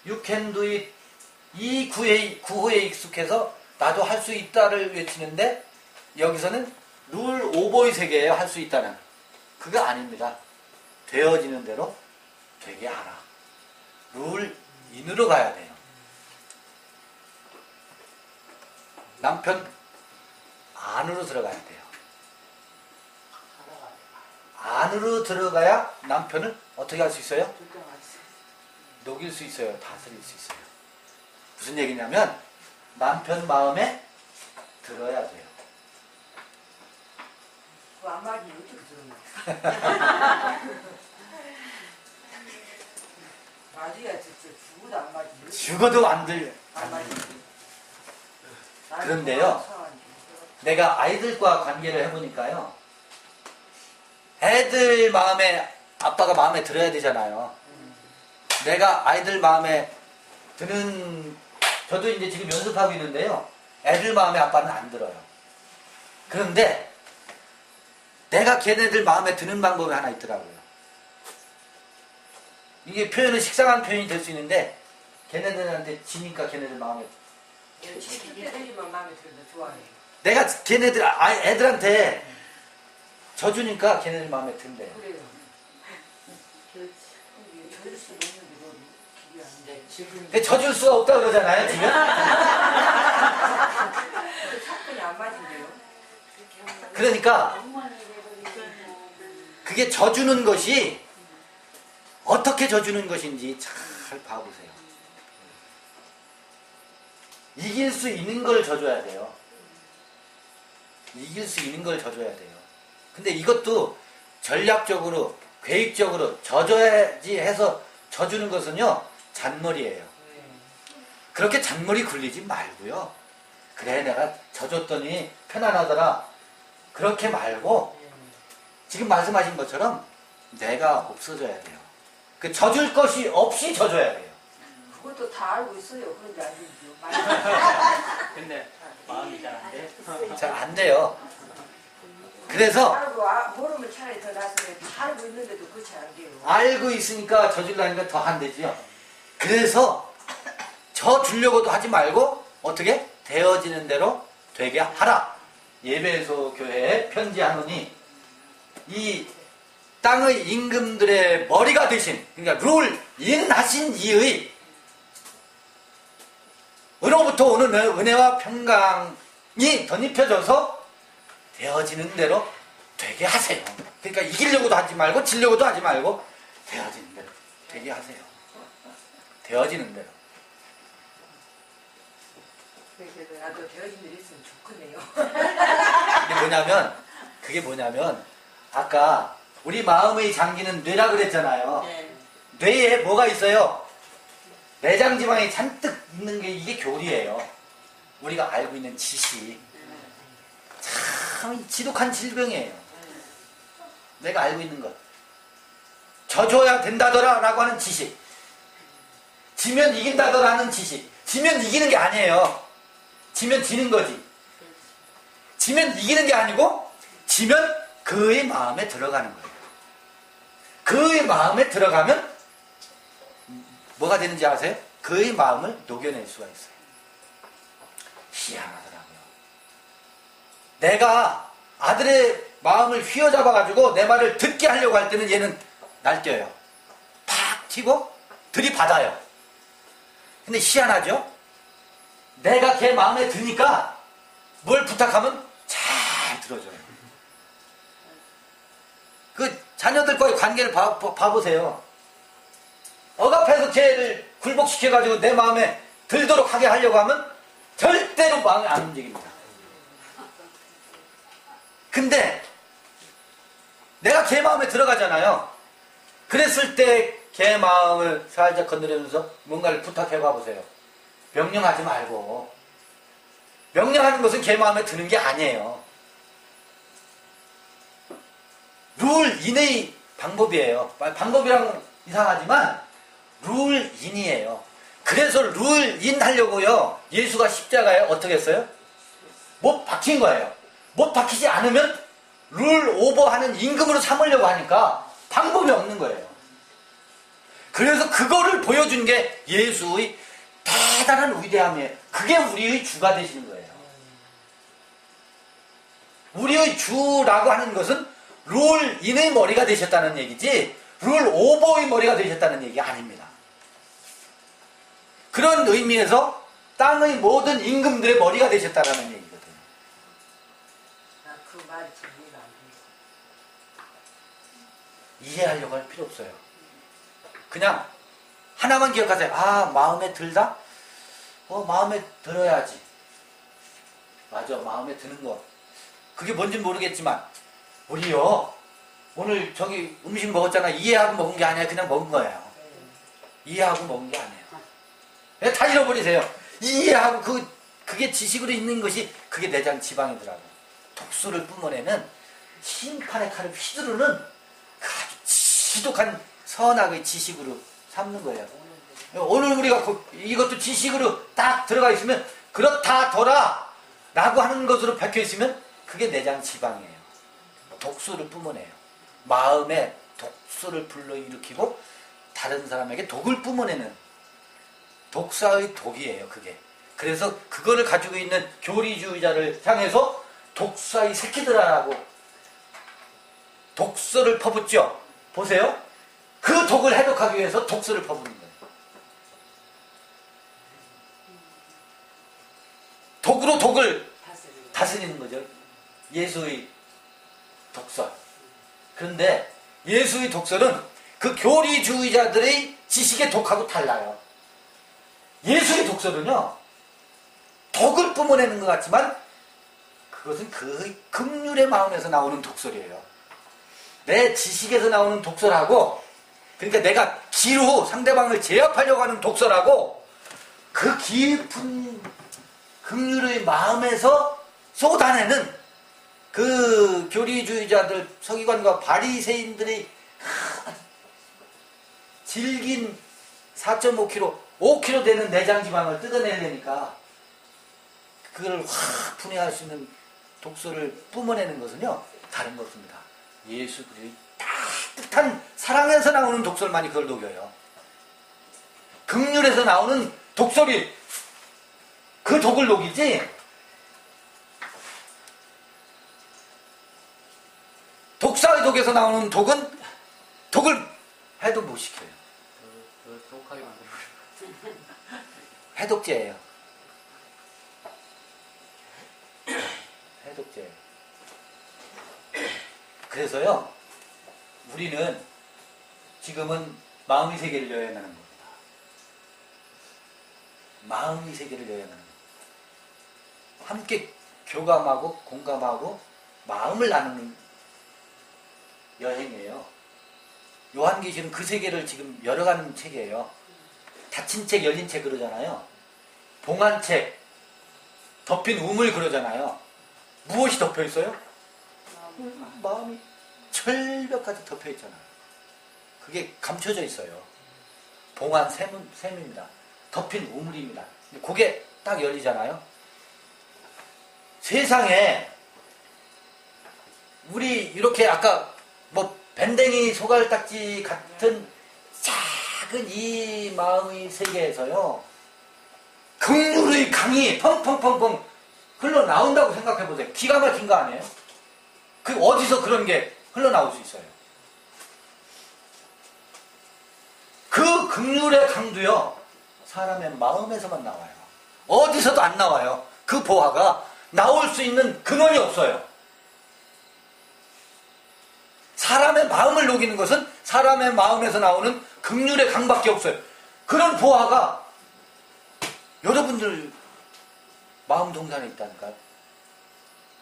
You can do it. 이 구호에 익숙해서 나도 할 수 있다를 외치는데 여기서는 룰 오버의 세계예요. 할 수 있다는. 그거 아닙니다. 되어지는 대로 되게 하라. 룰 인으로 가야 돼요. 남편 안으로 들어가야 돼요. 안으로 들어가야 남편을 어떻게 할 수 있어요? 녹일 수 있어요. 다스릴 수 있어요. 무슨 얘기냐면 남편 마음에 들어야 돼요. 그 안마기 어떻게 들었나? 맞아야 진짜 죽어도 안마기. 죽어도 안 들. 안마기. 그런데요. 내가 아이들과 관계를 해보니까요. 애들 마음에 아빠가 마음에 들어야 되잖아요. 내가 아이들 마음에 드는 저도 이제 지금 연습하고 있는데요. 애들 마음에 아빠는 안 들어요. 그런데 내가 걔네들 마음에 드는 방법이 하나 있더라고요. 이게 표현은 식상한 표현이 될 수 있는데 걔네들한테 지니까 걔네들 마음에 애들이만 마음에 들어도 좋아해요. 내가 걔네들 애들한테 져주니까 걔네들 마음에 든대요. 그래요. 저럴 수 없는데 뭐 길이 안 돼. 지금 근데 져줄 수가 없다 그러잖아요 지금. 사건이 안 맞은데요. 그러니까 그게 져주는 것이 어떻게 져주는 것인지 잘 봐보세요. 이길 수 있는 걸 져줘야 돼요. 이길 수 있는 걸 져줘야 돼요. 근데 이것도 전략적으로 계획적으로 져줘야지 해서 져주는 것은요 잔머리예요. 그렇게 잔머리 굴리지 말고요. 그래 내가 져줬더니 편안하더라. 그렇게 말고 지금 말씀하신 것처럼 내가 없어져야 돼요. 그 져줄 것이 없이 져줘야 돼요. 그것도 다 알고 있어요. 그런데 안 되죠. 근데 마음이 잘 안 돼. 잘 안 돼요. 그래서 알고 모르면 차라리 더 낫어요. 다 알고 있는데도 그렇지 안 돼요. 알고 있으니까 져주려니까 더 안 되지요. 그래서 져주려고도 하지 말고 어떻게? 되어지는 대로 되게 하라. 예배소 교회에 편지하노니 이 땅의 임금들의 머리가 되신 그러니까 룰 인하신 이의 으로부터 오는 은혜와 평강이 덧입혀져서 되어지는 대로 되게 하세요. 그러니까 이기려고도 하지 말고 지려고도 하지 말고 되어지는 대로 되게 하세요. 되어지는 대로. 그래서 나도 되어진 일 있으면 좋겠네요. 그게 뭐냐면 아까 우리 마음의 장기는 뇌라 그랬잖아요. 네. 뇌에 뭐가 있어요? 내장 지방이 잔뜩 있는 게 이게 교리예요. 우리가 알고 있는 지식. 참 지독한 질병이에요. 내가 알고 있는 것. 져줘야 된다더라 라고 하는 지식. 지면 이긴다더라 하는 지식. 지면 이기는 게 아니에요. 지면 지는 거지. 지면 이기는 게 아니고 지면 그의 마음에 들어가는 거예요. 그의 마음에 들어가면 뭐가 되는지 아세요? 그의 마음을 녹여낼 수가 있어요. 희한하더라고요. 내가 아들의 마음을 휘어잡아가지고 내 말을 듣게 하려고 할 때는 얘는 날뛰어요. 팍 튀고 들이받아요. 근데 희한하죠? 내가 걔 마음에 드니까 뭘 부탁하면 잘 들어줘요. 그 자녀들과의 관계를 봐보세요. 억압해서 걔를 굴복시켜가지고 내 마음에 들도록 하게 하려고 하면 절대로 마음이 안 움직입니다. 근데 내가 걔 마음에 들어가잖아요. 그랬을 때 걔 마음을 살짝 건드리면서 뭔가를 부탁해 봐보세요. 명령하지 말고. 명령하는 것은 걔 마음에 드는 게 아니에요. 룰인의 방법이에요. 방법이랑 이상하지만 룰인이에요. 그래서 룰인 하려고요. 예수가 십자가에 어떻게 했어요? 못 박힌 거예요. 못 박히지 않으면 룰 오버하는 임금으로 삼으려고 하니까 방법이 없는 거예요. 그래서 그거를 보여준 게 예수의 대단한 위대함이에요. 그게 우리의 주가 되시는 거예요. 우리의 주라고 하는 것은 룰인의 머리가 되셨다는 얘기지 룰 오버의 머리가 되셨다는 얘기 아닙니다. 그런 의미에서 땅의 모든 임금들의 머리가 되셨다는 얘기거든요. 그 말이 참 이해가 안 돼. 이해하려고 할 필요 없어요. 그냥 하나만 기억하세요. 아, 마음에 들다? 마음에 들어야지. 맞아, 마음에 드는 거. 그게 뭔지 모르겠지만 우리요 오늘 저기 음식 먹었잖아. 이해하고 먹은 게 아니야. 그냥 먹은 거예요. 이해하고 먹은 게 아니에요. 다 잃어버리세요. 이해하고 그게 지식으로 있는 것이 그게 내장 지방이더라고. 독소를 뿜어내는 심판의 칼을 휘두르는 아주 지독한 선악의 지식으로 삼는 거예요. 오늘 우리가 이것도 지식으로 딱 들어가 있으면 그렇다더라 라고 하는 것으로 박혀 있으면 그게 내장 지방이에요. 독소를 뿜어내요. 마음에 독소를 불러일으키고 다른 사람에게 독을 뿜어내는 독사의 독이에요. 그게. 그래서 그거를 가지고 있는 교리주의자를 향해서 독사의 새끼들아라고 독소를 퍼붓죠. 보세요. 그 독을 해독하기 위해서 독소를 퍼붓는 거예요. 독으로 독을 다스리는 거죠. 예수의 독설. 그런데 예수의 독설은 그 교리주의자들의 지식의 독하고 달라요. 예수의 독설은요, 독을 뿜어내는 것 같지만 그것은 그 긍휼의 마음에서 나오는 독설이에요. 내 지식에서 나오는 독설하고, 그러니까 내가 기로 상대방을 제압하려고 하는 독설하고 그 깊은 긍휼의 마음에서 쏟아내는 그 교리주의자들, 서기관과 바리새인들의 질긴 4.5kg, 5kg 되는 내장 지방을 뜯어내려니까 그걸 확 분해할 수 있는 독소를 뿜어내는 것은요, 다른 것입니다. 예수 그리스도의 따뜻한 사랑에서 나오는 독설만이 그걸 녹여요. 긍휼에서 나오는 독설이 그 독을 녹이지, 독사의 독에서 나오는 독은 독을 해독 못 시켜요. 독하게 만들어요. 해독제예요. 해독제. 그래서요, 우리는 지금은 마음의 세계를 여행하는 겁니다. 마음의 세계를 여행하는 겁니다. 함께 교감하고 공감하고 마음을 나누는 여행이에요. 요한계시는 그 세계를 지금 열어가는 책이에요. 닫힌 책, 열린 책 그러잖아요. 봉한 책, 덮인 우물 그러잖아요. 무엇이 덮여 있어요? 마음이 철벽까지 덮여 있잖아요. 그게 감춰져 있어요. 봉한 샘입니다. 덮인 우물입니다. 그게 딱 열리잖아요. 세상에 우리 이렇게 아까 뭐 밴댕이 소갈딱지 같은 작은 이 마음의 세계에서요, 긍휼의 강이 펑펑펑펑 흘러나온다고 생각해보세요. 기가 막힌 거 아니에요? 그 어디서 그런 게 흘러나올 수 있어요? 그 긍휼의 강도요, 사람의 마음에서만 나와요. 어디서도 안 나와요. 그 보화가 나올 수 있는 근원이 없어요. 사람의 마음을 녹이는 것은 사람의 마음에서 나오는 긍휼의 강밖에 없어요. 그런 보화가 여러분들 마음 동산에 있다니까요.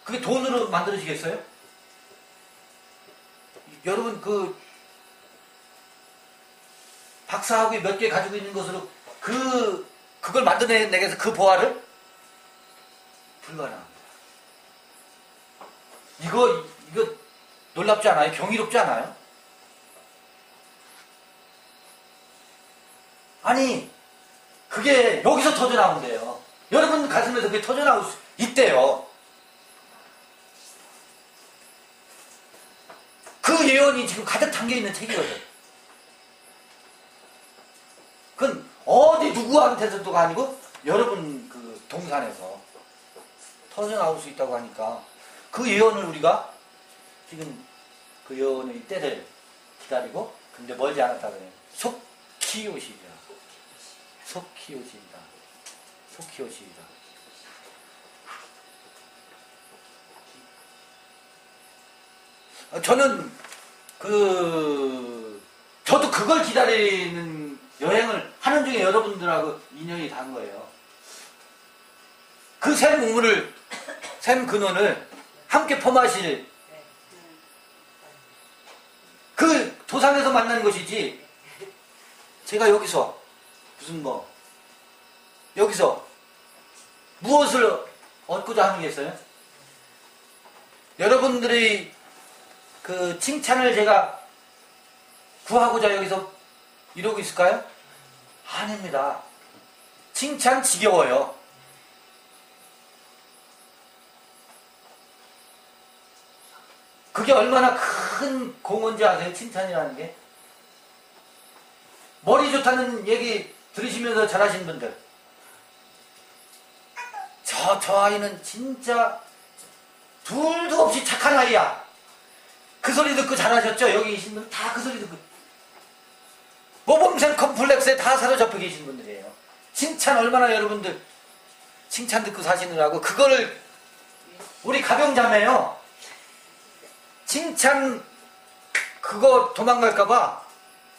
그게 돈으로 만들어지겠어요? 여러분 그 박사학위 몇 개 가지고 있는 것으로 그걸 만들어내겠어? 그 보화를? 불가능합니다. 이거 놀랍지 않아요? 경이롭지 않아요? 아니, 그게 여기서 터져나온대요. 여러분 가슴에서 그게 터져나올 수 있대요. 그 예언이 지금 가득 담겨있는 책이거든. 그건 어디 누구한테서도 아니고 여러분 그 동산에서 터져나올 수 있다고 하니까 그 예언을 우리가 지금 그 예언의 때를 기다리고, 근데 멀지 않았다 그래요. 속히 오시리라. 속히 오시리라. 속히 오시리라. 저는 저도 그걸 기다리는 여행을 하는 중에 여러분들하고 인연이 닿은 거예요. 그 샘 우물을, 샘 근원을 함께 퍼마실 그 도산에서 만나는 것이지, 제가 여기서 여기서 무엇을 얻고자 하는 게 있어요? 여러분들의 그 칭찬을 제가 구하고자 여기서 이러고 있을까요? 아닙니다. 칭찬 지겨워요. 그게 얼마나 큰 공헌지 아세요? 칭찬이라는 게. 머리 좋다는 얘기 들으시면서 잘하신 분들, 저 아이는 진짜 둘도 없이 착한 아이야. 그 소리 듣고 잘하셨죠? 여기 계신 분들 다 그 소리 듣고 모범생 컴플렉스에 다 사로잡혀 계신 분들이에요. 칭찬 얼마나 여러분들 칭찬 듣고 사시느라고 그거를, 우리 가병자매요, 칭찬 그거 도망갈까봐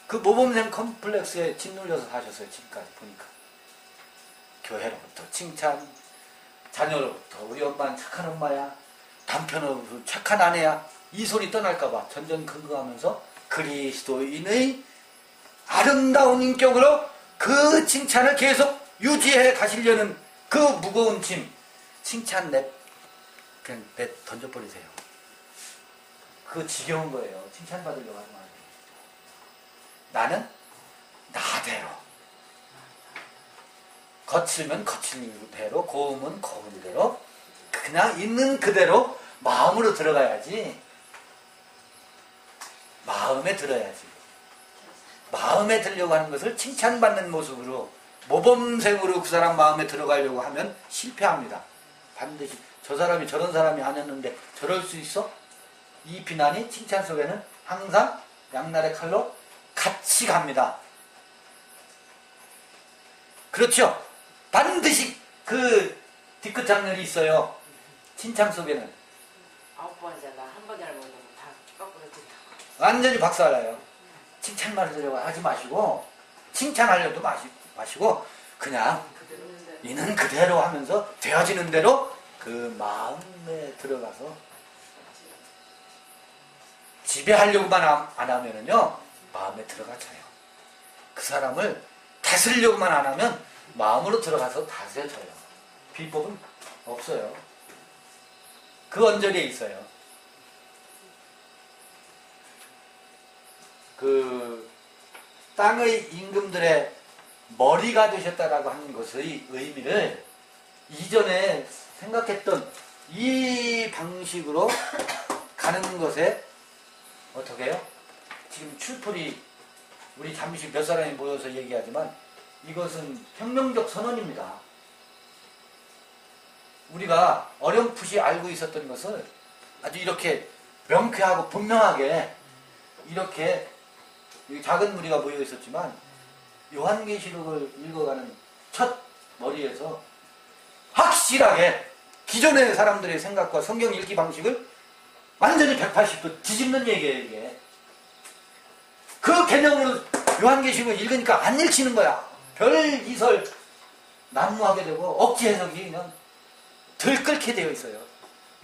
그 모범생 컴플렉스에 짓눌려서 사셨어요. 지금까지 보니까 교회로부터 칭찬, 자녀로부터 우리 엄마는 착한 엄마야, 남편으로부터 착한 아내야, 이 소리 떠날까봐 전전긍긍하면서 그리스도인의 아름다운 인격으로 그 칭찬을 계속 유지해 가시려는 그 무거운 짐, 칭찬 그냥 던져버리세요. 그거 지겨운 거예요. 칭찬받으려고 하지 마세요. 나는 나대로, 거칠면 거친 대로, 고우면 고운 대로, 그냥 있는 그대로 마음으로 들어가야지. 마음에 들어야지. 마음에 들려고 하는 것을 칭찬받는 모습으로, 모범생으로 그 사람 마음에 들어가려고 하면 실패합니다. 반드시 저 사람이 저런 사람이 아니었는데 저럴 수 있어? 이 비난이 칭찬 속에는 항상 양날의 칼로 같이 갑니다. 그렇죠? 반드시 그 뒤끝 장면이 있어요. 칭찬 속에는. 9번이잖아. 한 번에 먹으면 다 거꾸로 든다. 완전히 박살나요. 칭찬만 하려고 하지 마시고, 칭찬하려도 마시고 그냥 있는 그대로 하면서 되어지는 대로 그 마음에 들어가서 지배하려고만 안 하면은요, 마음에 들어가 자요. 그 사람을 다 다스리려고만 안 하면 마음으로 들어가서 다스려져요. 비법은 없어요. 그 언저리에 있어요. 그 땅의 임금들의 머리가 되셨다라고 하는 것의 의미를 이전에 생각했던 이 방식으로 가는 것에 어떻게 해요? 지금 출풀이 우리 잠시 몇 사람이 모여서 얘기하지만 이것은 혁명적 선언입니다. 우리가 어렴풋이 알고 있었던 것을 아주 이렇게 명쾌하고 분명하게 이렇게 작은 무리가 모여 있었지만 요한계시록을 읽어가는 첫 머리에서 확실하게 기존의 사람들의 생각과 성경 읽기 방식을 완전히 180도 뒤집는 얘기예요, 이게. 그 개념으로 요한계시록을 읽으니까 안 읽히는 거야. 별 이설 난무하게 되고 억지 해석이 그냥 들끓게 되어 있어요.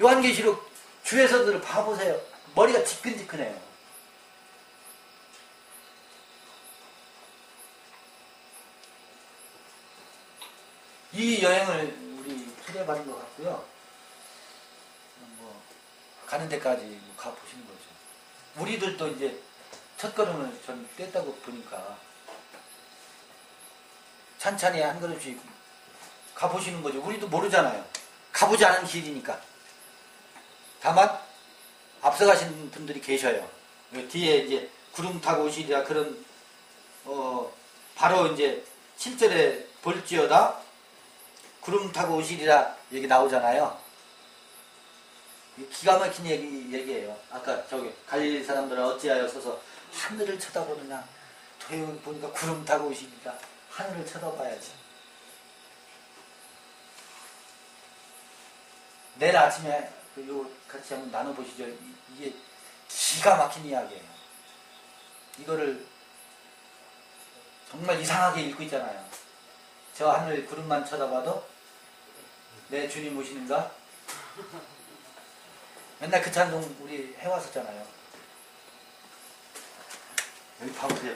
요한계시록 주에서들을 봐보세요. 머리가 지끈지끈해요. 이 여행을 우리 초대받은 것 같고요. 뭐 가는 데까지 뭐 가보시는 거죠. 우리들도 이제 첫걸음을 전 뗐다고 보니까 찬찬히 한 걸음씩 가보시는 거죠. 우리도 모르잖아요. 가보지 않은 길이니까. 다만 앞서가신 분들이 계셔요. 뒤에 이제 구름 타고 오시리라 그런 바로 이제 7절에 볼지어다 구름 타고 오시리라 얘기 나오잖아요. 기가 막힌 얘기예요. 아까 저기 갈릴리 사람들은 어찌하여 서서 하늘을 쳐다보느냐. 여기 보니까 구름 타고 오시니까 하늘을 쳐다봐야지. 내일 아침에 요 같이 한번 나눠보시죠. 이게 기가 막힌 이야기예요. 이거를 정말 이상하게 읽고 있잖아요. 저 하늘 구름만 쳐다봐도 내 주님 오시는가? 맨날 그 찬송 우리 해왔었잖아요. 여기 봐보세요.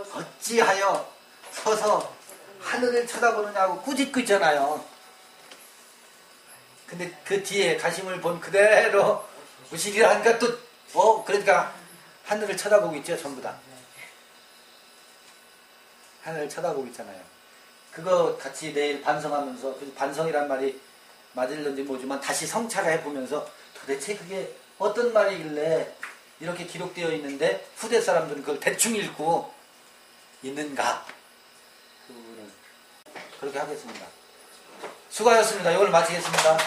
어찌하여 서서 하늘을 쳐다보느냐고 꾸짖고 있잖아요. 근데 그 뒤에 가심을 본 그대로 오시리라 하니까 또 그러니까 하늘을 쳐다보고 있죠. 전부 다 하늘을 쳐다보고 있잖아요. 그거 같이 내일 반성하면서, 반성이란 말이 맞을런지 모르지만 다시 성찰을 해보면서 도대체 그게 어떤 말이길래 이렇게 기록되어 있는데 후대 사람들은 그걸 대충 읽고 있는가. 그 부분은 그렇게 하겠습니다. 수고하셨습니다. 이걸 마치겠습니다.